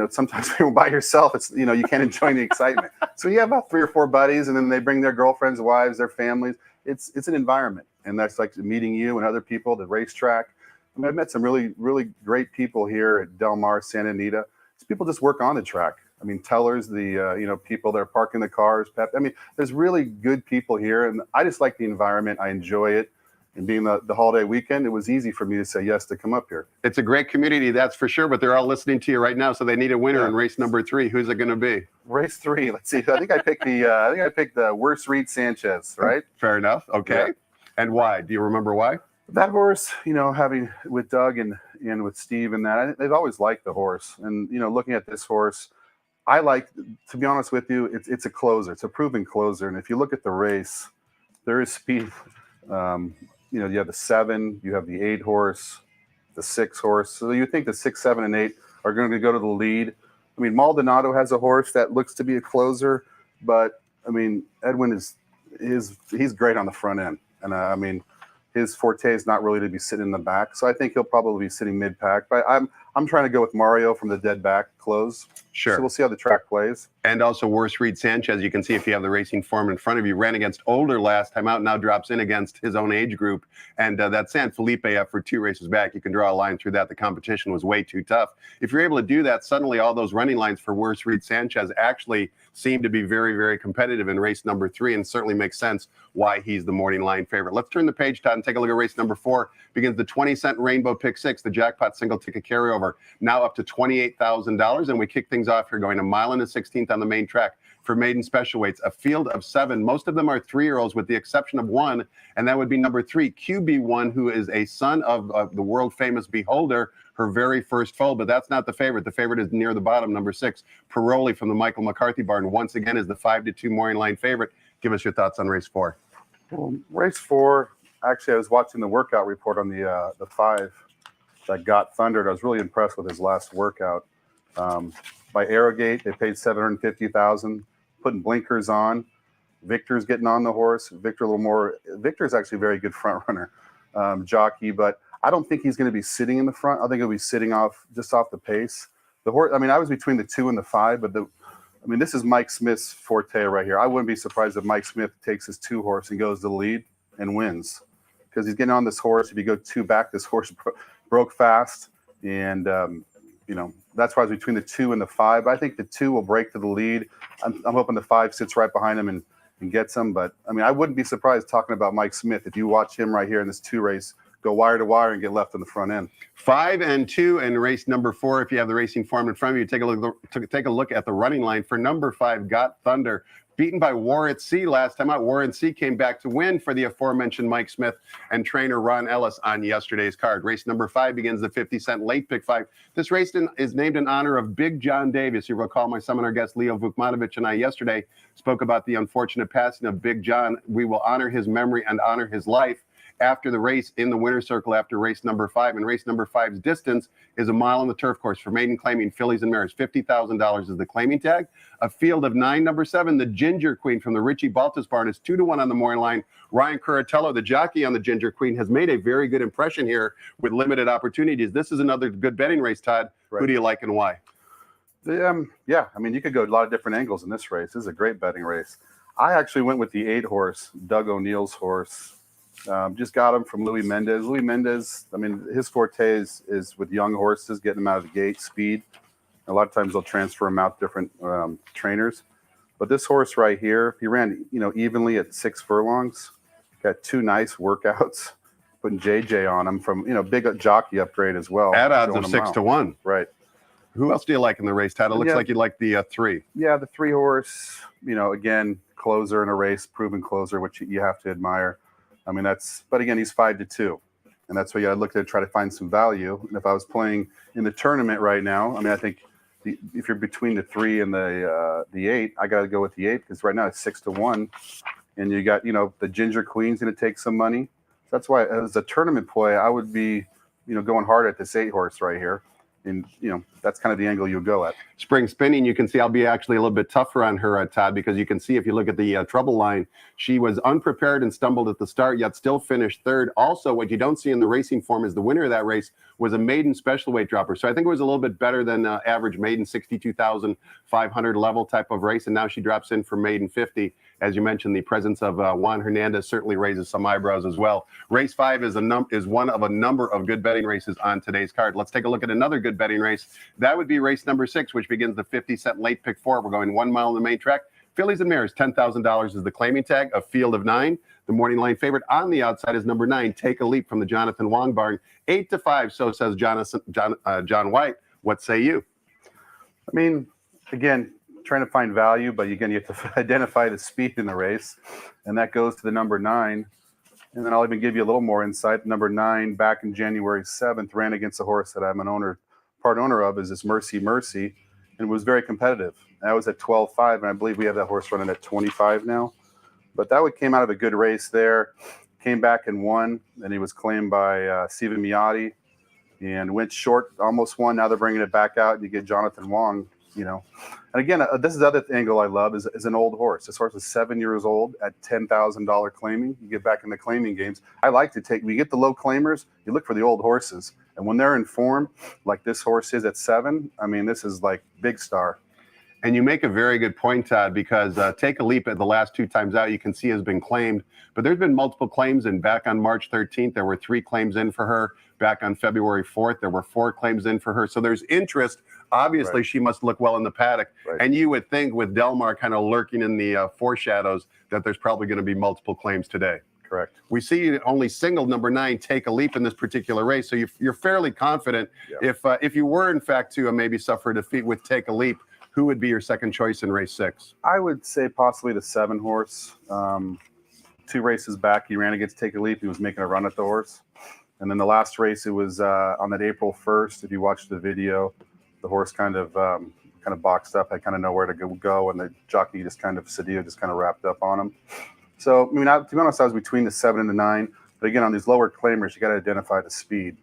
Sometimes when you're by yourself, it's, you can't enjoy the excitement. So you have about 3 or 4 buddies, and then they bring their girlfriends, wives, their families. It's an environment, and that's like meeting you and other people, the racetrack. I mean, I've met some really, really great people here at Del Mar, Santa Anita. These people just work on the track. I mean, tellers, the people that are parking the cars. I mean, there's really good people here, and I just like the environment. I enjoy it. And being the holiday weekend, it was easy for me to say yes to come up here. It's a great community, that's for sure, but they're all listening to you right now, so they need a winner in race number 3. Who's it going to be? Race 3. Let's see. I think I picked the Worse Reed Sanchez, right? Fair enough. Okay. Yeah. And why? Do you remember why? That horse, having with Doug and with Steve and that, they've always liked the horse. And, looking at this horse, I like, to be honest with you, it's a closer. It's a proven closer. And if you look at the race, there is speed. You have the 7, you have the 8 horse, the 6 horse. So you think the 6, 7, and 8 are going to go to the lead. I mean, Maldonado has a horse that looks to be a closer, but I mean, Edwin he's great on the front end, and I mean, his forte is not really to be sitting in the back. So I think he'll probably be sitting mid-pack. But I'm trying to go with Mario from the dead back close. Sure. So we'll see how the track plays. And also Worse Reed Sanchez, you can see if you have the racing form in front of you, ran against older last time out, now drops in against his own age group. And that San Felipe for 2 races back, you can draw a line through that. The competition was way too tough. If you're able to do that, suddenly all those running lines for Worse Reed Sanchez actually seem to be very, very competitive in race number 3, and certainly makes sense why he's the morning line favorite. Let's turn the page, Todd, and take a look at race number 4. Begins the 20-cent Rainbow Pick 6, the jackpot single ticket carryover, now up to $28,000. And we kick things off here going a mile and a 16th on the main track for maiden special weights, a field of 7. Most of them are 3-year-olds with the exception of 1, and that would be number 3, QB1, who is a son of the world-famous Beholder, her very first foal, but that's not the favorite. The favorite is near the bottom, number 6, Paroli from the Michael McCarthy barn, once again is the 5-2 morning line favorite. Give us your thoughts on race 4. Well, race 4, Actually, I was watching the workout report on the 5 that got thundered. I was really impressed with his last workout. By Arrogate, they paid $750,000, putting blinkers on. Victor's getting on the horse. Victor a little more. Victor's actually a very good front runner, jockey, but I don't think he's going to be sitting in the front. I think he'll be sitting just off the pace. The horse. I mean, I was between the 2 and the 5, but this is Mike Smith's forte right here. I wouldn't be surprised if Mike Smith takes his 2 horse and goes to the lead and wins, because he's getting on this horse. If you go 2 back, this horse broke fast, and that's why I was between the 2 and the 5. But I think the 2 will break to the lead. I'm hoping the 5 sits right behind him and gets him. But I mean, I wouldn't be surprised talking about Mike Smith if you watch him right here in this 2 race go wire to wire and get left in the front end. 5 and 2 and race number 4. If you have the racing form in front of you, take a look at the running line for number 5. Got Thunder, beaten by War at Sea last time out. War at Sea came back to win for the aforementioned Mike Smith and trainer Ron Ellis on yesterday's card. Race number 5 begins the 50-cent late pick 5. This race is named in honor of Big John Davis. You recall my seminar guest Leo Vukmanovich and I yesterday spoke about the unfortunate passing of Big John. We will honor his memory and honor his life after the race in the winner's circle after race number 5. And race number 5's distance is a mile on the turf course for maiden claiming fillies and mares. $50,000 is the claiming tag. A field of 9, number 7, the Ginger Queen from the Richie Baltus barn is 2-1 on the morning line. Ryan Curatello, the jockey on the Ginger Queen, has made a very good impression here with limited opportunities. This is another good betting race, Todd. Right. Who do you like and why? Yeah, I mean, you could go a lot of different angles in this race. This is a great betting race. I actually went with the 8 horse, Doug O'Neill's horse. Just got him from Louis Mendez. Louis Mendez, I mean, his forte is with young horses, getting them out of the gate, speed. A lot of times they'll transfer him out to different trainers. But this horse right here, he ran, evenly at 6 furlongs. Got 2 nice workouts, putting JJ on him from, big jockey upgrade as well. At odds of 6-1. Right. Who else do you like in the race, Todd? It looks like you like the 3. Yeah, the 3 horse, again, closer in a race, proven closer, which you have to admire. I mean, but again, he's 5-2. And that's why you got to look at try to find some value. And if I was playing in the tournament right now, I mean, I think if you're between the 3 and the 8, I got to go with the 8 because right now it's 6-1. And you got, the Ginger Queen's going to take some money. That's why as a tournament play, I would be, going hard at this 8 horse right here. And, that's kind of the angle you'll go at. Spring Spinning, you can see I'll be actually a little bit tougher on her, Todd, because you can see if you look at the trouble line, she was unprepared and stumbled at the start, yet still finished 3rd. Also, what you don't see in the racing form is the winner of that race was a maiden special weight dropper. So I think it was a little bit better than average maiden 62,500 level type of race. And now she drops in for maiden 50. As you mentioned, the presence of Juan Hernandez certainly raises some eyebrows as well. Race 5 is one of a number of good betting races on today's card. Let's take a look at another good betting race. That would be race number 6, which begins the 50-cent late pick 4. We're going 1 mile on the main track. Fillies and mares, $10,000 is the claiming tag. A field of 9. The morning line favorite on the outside is number 9, Take a Leap from the Jonathan Wong barn. 8-5, so says John White. What say you? I mean, again, trying to find value, but again, you have to identify the speed in the race, and that goes to the number 9. And then I'll even give you a little more insight. Number 9, back in January 7th, ran against a horse that I'm part owner of, is this Mercy, and was very competitive. That was at 12.5, and I believe we have that horse running at 25 now. But that came out of a good race there. Came back and won, and he was claimed by Steven Miotti, and went short, almost won. Now they're bringing it back out, and you get Jonathan Wong. And again, this is the other angle I love is an old horse. This horse is 7 years old at $10,000 claiming. You get back in the claiming games. I like to when you get the low claimers, you look for the old horses. And when they're in form, like this horse is at 7, I mean, this is like big star. And you make a very good point, Todd, because Take a Leap at the last 2 times out, you can see has been claimed. But there's been multiple claims, and back on March 13th, there were 3 claims in for her. Back on February 4th, there were 4 claims in for her. So there's interest. Obviously, She must look well in the paddock. Right. And you would think with Delmar kind of lurking in the foreshadows that there's probably going to be multiple claims today. Correct. We see only single number 9 Take a Leap in this particular race. So you're fairly confident. Yeah. If you were, in fact, to maybe suffer defeat with Take a Leap, who would be your second choice in race 6? I would say possibly the 7 horse. 2 races back, he ran against Take a Leap. He was making a run at the horse. And then the last race, it was on that April 1st. If you watch the video, the horse kind of boxed up. I kind of know where to go, and the jockey Cedillo just kind of wrapped up on him. So, I mean, to be honest, I was between the 7 and the 9. But again, on these lower claimers, you got to identify the speed.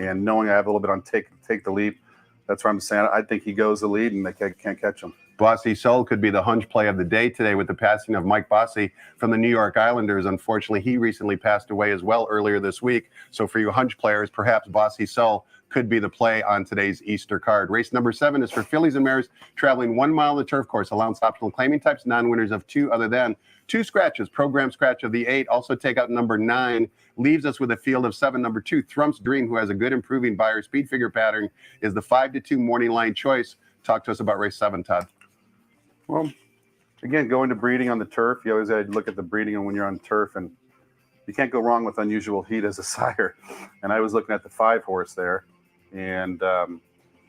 And knowing I have a little bit on take the leap, that's where I'm saying I think he goes the lead and they can't catch him. Bossy Soul could be the hunch play of the day today with the passing of Mike Bossy from the New York Islanders. Unfortunately, he recently passed away as well earlier this week. So for you hunch players, perhaps Bossy Soul could be the play on today's Easter card. Race number 7 is for fillies and mares traveling 1 mile on the turf course. Allowance optional claiming types, non-winners of 2 other than 2 scratches. Program scratch of the 8. Also take out number 9. Leaves us with a field of 7. Number 2, Thrump's Dream, who has a good improving buyer speed figure pattern, is the 5-2 morning line choice. Talk to us about race 7, Todd. Well, again, going to breeding on the turf, you always got to look at the breeding when you're on turf, and you can't go wrong with unusual heat as a sire. And I was looking at the 5 horse there, and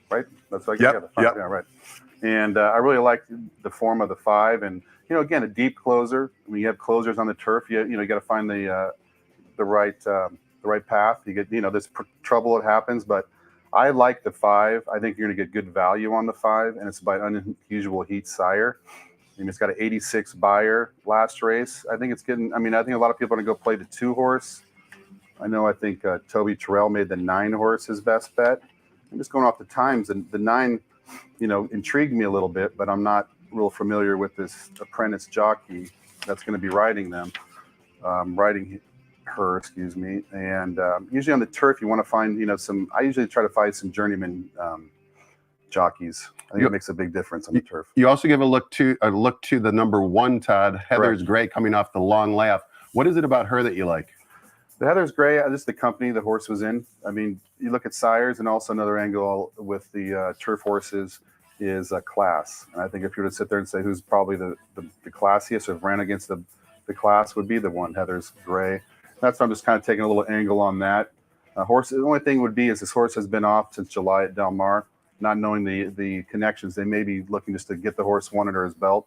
right, that's like yep. Yeah, right. And I really like the form of the 5, and again, a deep closer. When you have closers on the turf, you got to find the right path. You get there's trouble that happens, but I like the 5. I think you're going to get good value on the 5, and it's by unusual heat sire. It's got an 86 buyer last race. I think it's getting. I think a lot of people are going to go play the 2 horse. I think Toby Terrell made the 9 horse his best bet. I'm just going off the times, and the 9, intrigued me a little bit, but I'm not real familiar with this apprentice jockey that's going to be riding her, excuse me. And usually on the turf, you want to find, I usually try to find some journeyman jockeys. I think it makes a big difference on the turf. You also give a look to the number 1, Todd, Heather's Gray, coming off the long laugh. What is it about her that you like? The Heather's Gray, just the company the horse was in. You look at sires, and also another angle with the turf horses is class. And I think if you were to sit there and say who's probably the classiest or ran against the class, would be the one, Heather's Gray. That's why I'm just kind of taking a little angle on that. Horse. The only thing would be is this horse has been off since July at Del Mar, not knowing the connections. They may be looking just to get the horse one under his belt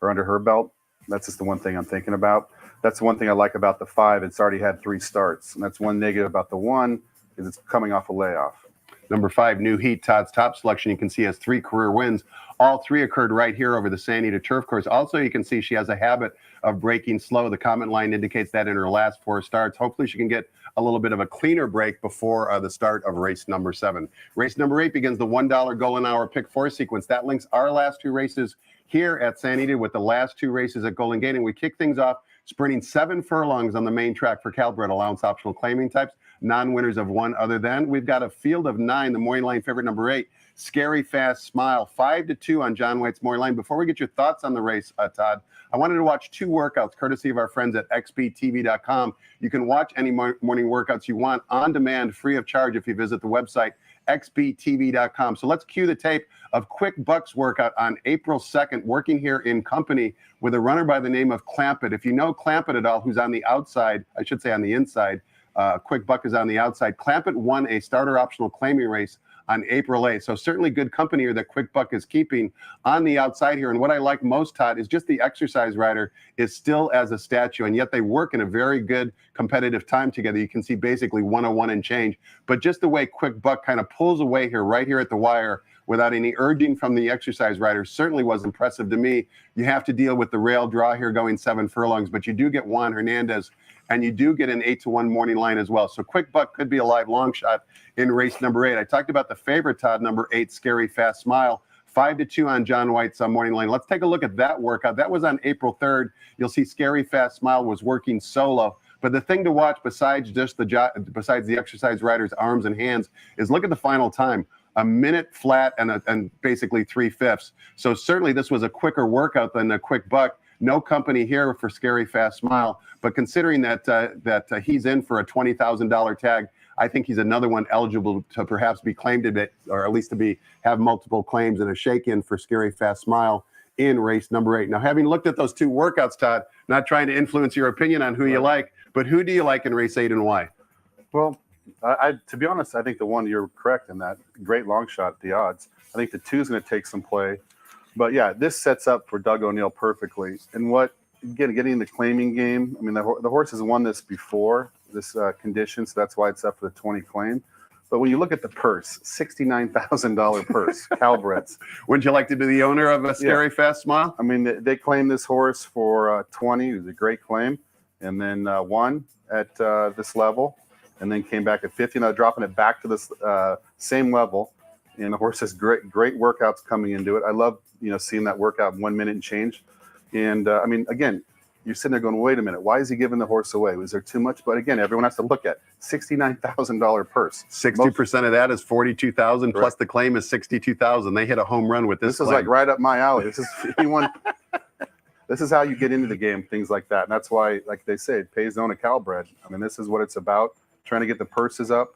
or under her belt. That's just the one thing I'm thinking about. That's the one thing I like about the 5. It's already had 3 starts, and that's one negative about the 1 is it's coming off a layoff. Number 5, New Heat, Todd's top selection. You can see has 3 career wins. All 3 occurred right here over the San Anita turf course. Also, you can see she has a habit of breaking slow. The comment line indicates that in her last 4 starts. Hopefully, she can get a little bit of a cleaner break before the start of race number 7. Race number 8 begins the $1 Golden Hour Pick 4 sequence. That links our last 2 races here at San Anita with the last 2 races at Golden Gate. And we kick things off sprinting 7 furlongs on the main track for Calbred, allowance optional claiming types, non-winners of 1 other than. We've got a field of 9, the morning line favorite number 8, Scary Fast Smile, 5-2 on John White's morning line. Before we get your thoughts on the race, Todd, I wanted to watch 2 workouts courtesy of our friends at xbtv.com. You can watch any morning workouts you want on demand, free of charge, if you visit the website xbtv.com. So let's cue the tape of Quick Buck's workout on April 2nd, working here in company with a runner by the name of Clampett. If you know Clampett at all, who's on the outside, I should say on the inside, Quick Buck is on the outside. Clampett won a starter optional claiming race on April 8th. So certainly good company here that Quick Buck is keeping on the outside here. And what I like most, Todd, is just the exercise rider is still as a statue, and yet they work in a very good competitive time together. You can see basically 101 and change. But just the way Quick Buck kind of pulls away here, right here at the wire, without any urging from the exercise rider, certainly was impressive to me. You have to deal with the rail draw here going 7 furlongs, but you do get Juan Hernandez, and you do get an 8-1 morning line as well. So Quick Buck could be a live long shot in race number 8. I talked about the favorite, Todd, number 8, Scary Fast Smile, 5-2 on John White's morning line. Let's take a look at that workout. That was on April 3rd. You'll see Scary Fast Smile was working solo. But the thing to watch besides the exercise rider's arms and hands is look at the final time. A minute flat and basically 3/5. So certainly this was a quicker workout than a Quick Buck. No company here for Scary Fast Smile, but considering that he's in for a $20,000 tag, I think he's another one eligible to perhaps be claimed a bit, or at least to have multiple claims and a shake-in for Scary Fast Smile in race number 8. Now, having looked at those 2 workouts, Todd, not trying to influence your opinion on who you like, but who do you like in race 8 and why? Well, to be honest, I think the one, you're correct in that. Great long shot, the odds. I think the 2 is going to take some play. But yeah, this sets up for Doug O'Neill perfectly. And getting the claiming game, I mean, the horse has won this before, this condition, so that's why it's up for the 20 claim. But when you look at the purse, $69,000 purse, Calbreds. Wouldn't you like to be the owner of a Scary Fast Smile? I mean, they claimed this horse for 20. It was a great claim. and then won at this level, and then came back at 50. Now dropping it back to this same level, and the horse has great workouts coming into it. I love seeing that workout in 1 minute and change. And I mean, again, you're sitting there going, wait a minute, why is he giving the horse away? Was there too much? But again, everyone has to look at $69,000 purse. 60% of that is 42,000 plus the claim is 62,000. They hit a home run with this. This is like right up my alley. This is this is how you get into the game, things like that. And that's why, like they say, it pays to own a Calbred. I mean, this is what it's about, trying to get the purses up.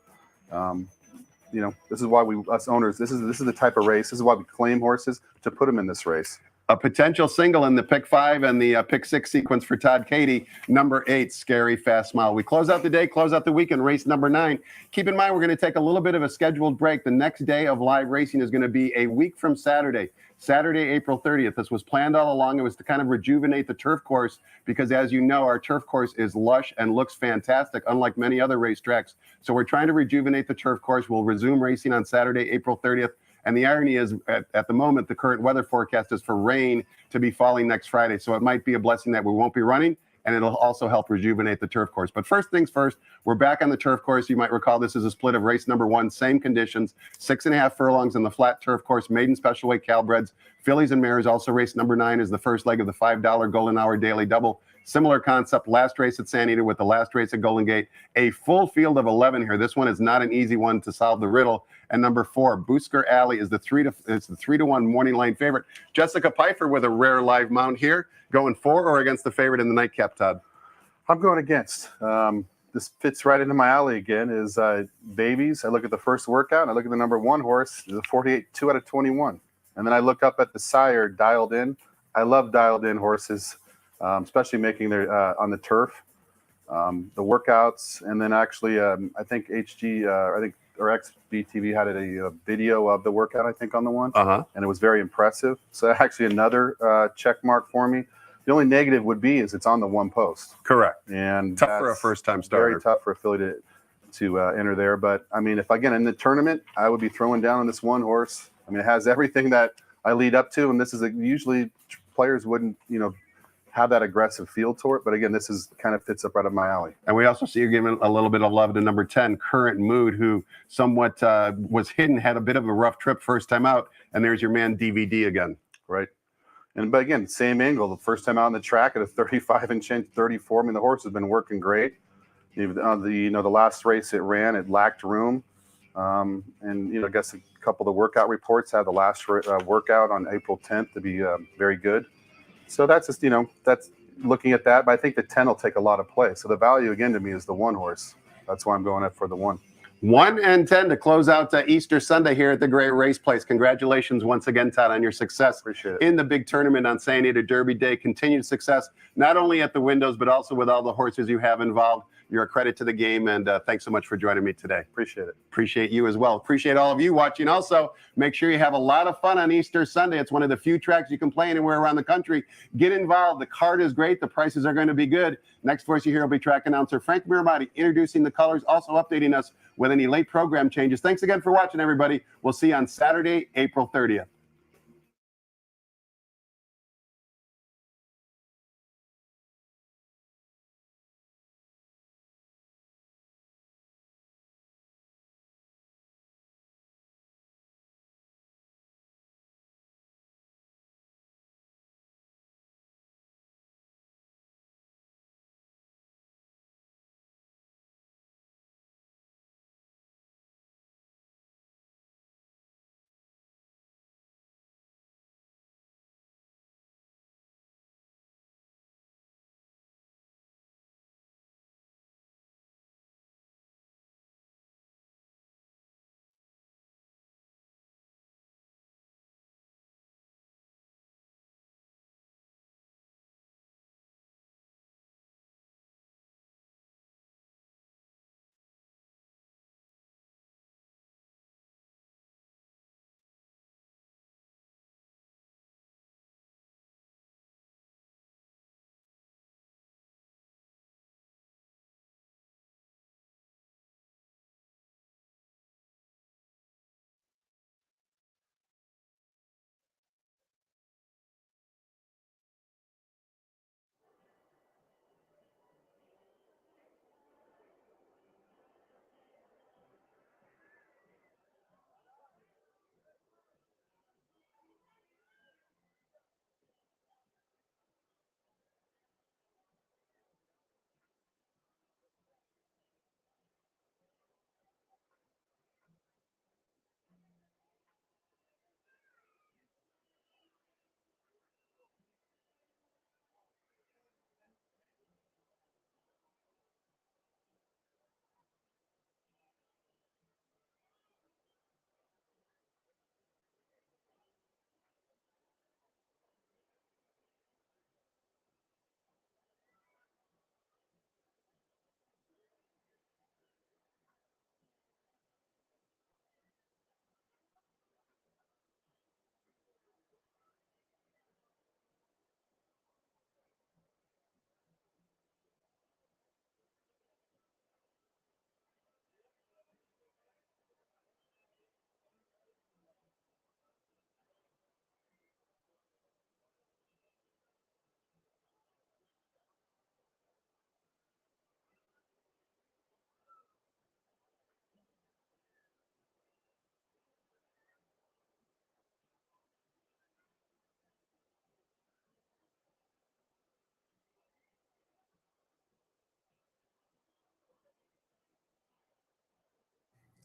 This is why us owners, this is the type of race. This is why we claim horses to put them in this race. A potential single in the pick 5 and the pick 6 sequence for Todd, Cady. Number 8, Scary Fast Smile. We close out the day, close out the weekend, race number 9. Keep in mind, we're going to take a little bit of a scheduled break. The next day of live racing is going to be a week from Saturday, April 30th. This was planned all along. It was to kind of rejuvenate the turf course because, as you know, our turf course is lush and looks fantastic, unlike many other racetracks. So we're trying to rejuvenate the turf course. We'll resume racing on Saturday, April 30th. And the irony is, at the moment, the current weather forecast is for rain to be falling next Friday. So it might be a blessing that we won't be running, and it'll also help rejuvenate the turf course. But first things first, we're back on the turf course. You might recall this is a split of race number 1, same conditions, 6.5 furlongs on the flat turf course, maiden special weight Calbreds, fillies and mares. Also race number 9 is the first leg of the $5 Golden Hour Daily Double. Similar concept, last race at San Anita with the last race at Golden Gate. A full field of 11 here. This one is not an easy one to solve the riddle. And number 4, Boosker Alley is the 3-1 morning line favorite. Jessica Pfeiffer with a rare live mount here, going for or against the favorite in the nightcap, Todd? I'm going against. This fits right into my alley again, is babies. I look at the first workout, and I look at the number 1 horse, the 48, 2 out of 21. And then I look up at the sire, Dialed In. I love dialed in horses, especially making their on the turf. The workouts, and then actually, I think XBTV had a video of the workout, I think, on the one, and it was very impressive. So actually another check mark for me. The only negative would be is it's on the 1 post. Correct. And tough for a first-time starter. Very tough for a filly to enter there. But I mean, if again in the tournament, I would be throwing down on this 1 horse. I mean, it has everything that I lead up to, and this is usually players wouldn't, have that aggressive feel to it. But again, this is kind of fits up right up my alley. And we also see you giving a little bit of love to number 10, Current Mood, who somewhat was hidden, had a bit of a rough trip first time out. And there's your man DVD again. Right. But again, same angle. The first time out on the track at a 35-inch, 34. I mean, the horse has been working great. The last race it ran, it lacked room. And I guess a couple of the workout reports had the last workout on April 10th to be very good. So that's just, that's looking at that. But I think the 10 will take a lot of play. So the value, again, to me is the 1 horse. That's why I'm going up for the 1. 1 and 10 to close out Easter Sunday here at the Great Race Place. Congratulations once again, Todd, on your success. Appreciate it. In the big tournament on San Anita Derby Day. Continued success, not only at the windows, but also with all the horses you have involved. You're a credit to the game, and thanks so much for joining me today. Appreciate it. Appreciate you as well. Appreciate all of you watching. Also, make sure you have a lot of fun on Easter Sunday. It's one of the few tracks you can play anywhere around the country. Get involved. The card is great. The prices are going to be good. Next voice you hear will be track announcer Frank Miramati introducing the colors, also updating us with any late program changes. Thanks again for watching, everybody. We'll see you on Saturday, April 30th.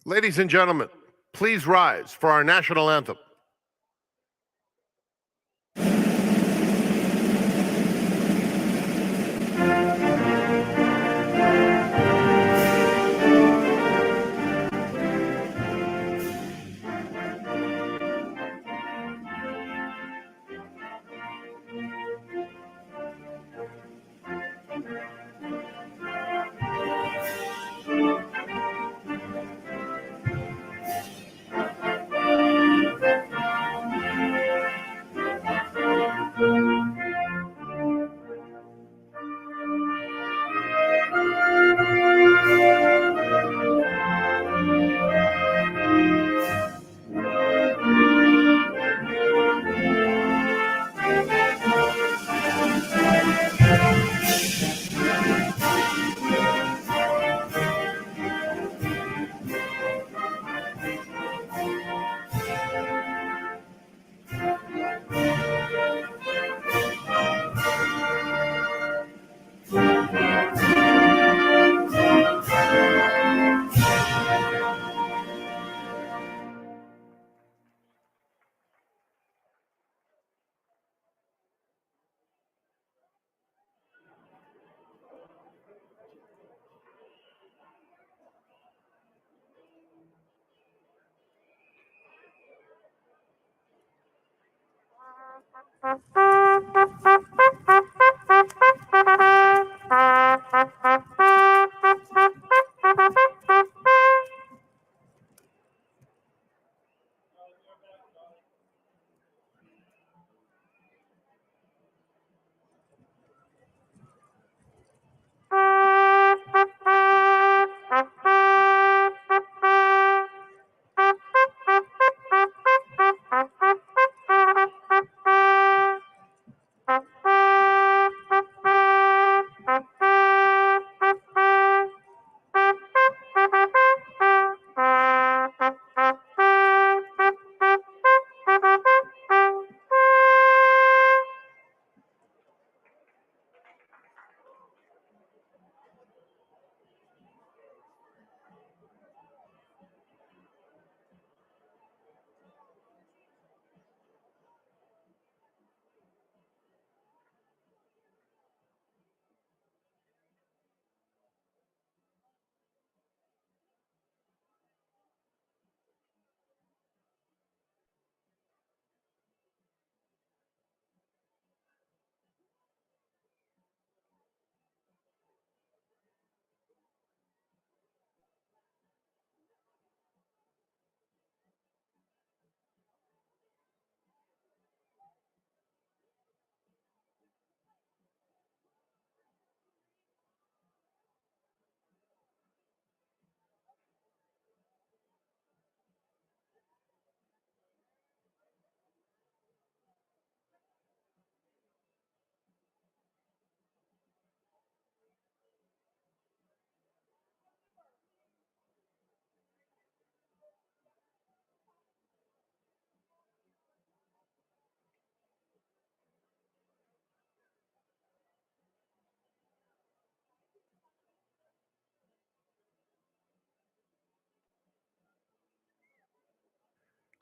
Ladies and gentlemen, please rise for our national anthem.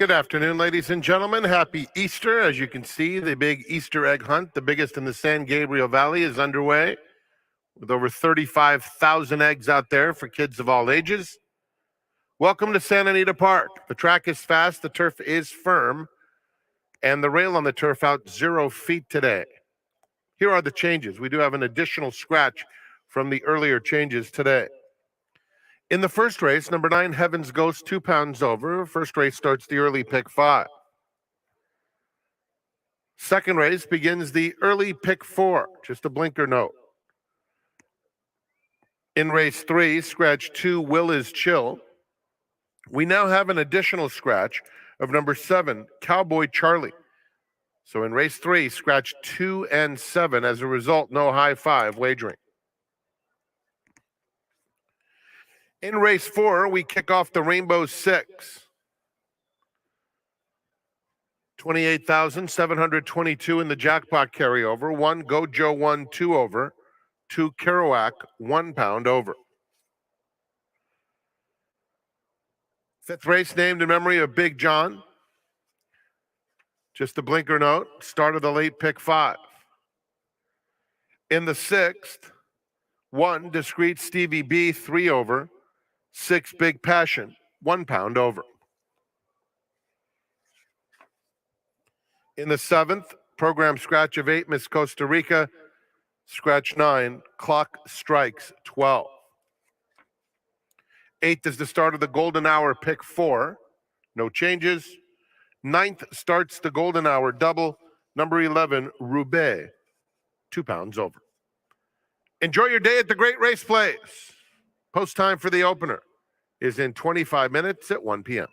Good afternoon, ladies and gentlemen. Happy Easter. As you can see, the big Easter egg hunt, the biggest in the San Gabriel Valley, is underway with over 35,000 eggs out there for kids of all ages. Welcome to Santa Anita Park. The track is fast, the turf is firm, and the rail on the turf out 0 feet today. Here are the changes. We do have an additional scratch from the earlier changes today. In the first race, number 9, Heaven's Ghost, 2 pounds over. First race starts the early pick 5. Second race begins the early pick 4, just a blinker note. In race 3, scratch 2, Will is Chill. We now have an additional scratch of number 7, Cowboy Charlie. So in race 3, scratch 2 and 7. As a result, no high 5 wagering. In race 4, we kick off the Rainbow 6. 28,722 in the jackpot carryover. 1 Gojo 1 2 over. 2 Kerouac 1 pound over. Fifth race named in memory of Big John. Just a blinker note, start of the late pick 5. In the 6th, 1 Discreet Stevie B, 3 over. 6 Big Passion, 1 pound over. In the 7th, program scratch of 8, Miss Costa Rica, scratch 9, clock strikes 12. 8th is the start of the golden hour pick 4, no changes. 9th starts the golden hour double, number 11, Roubaix, 2 pounds over. Enjoy your day at the Great Race Place. Post time for the opener is in 25 minutes at 1 p.m.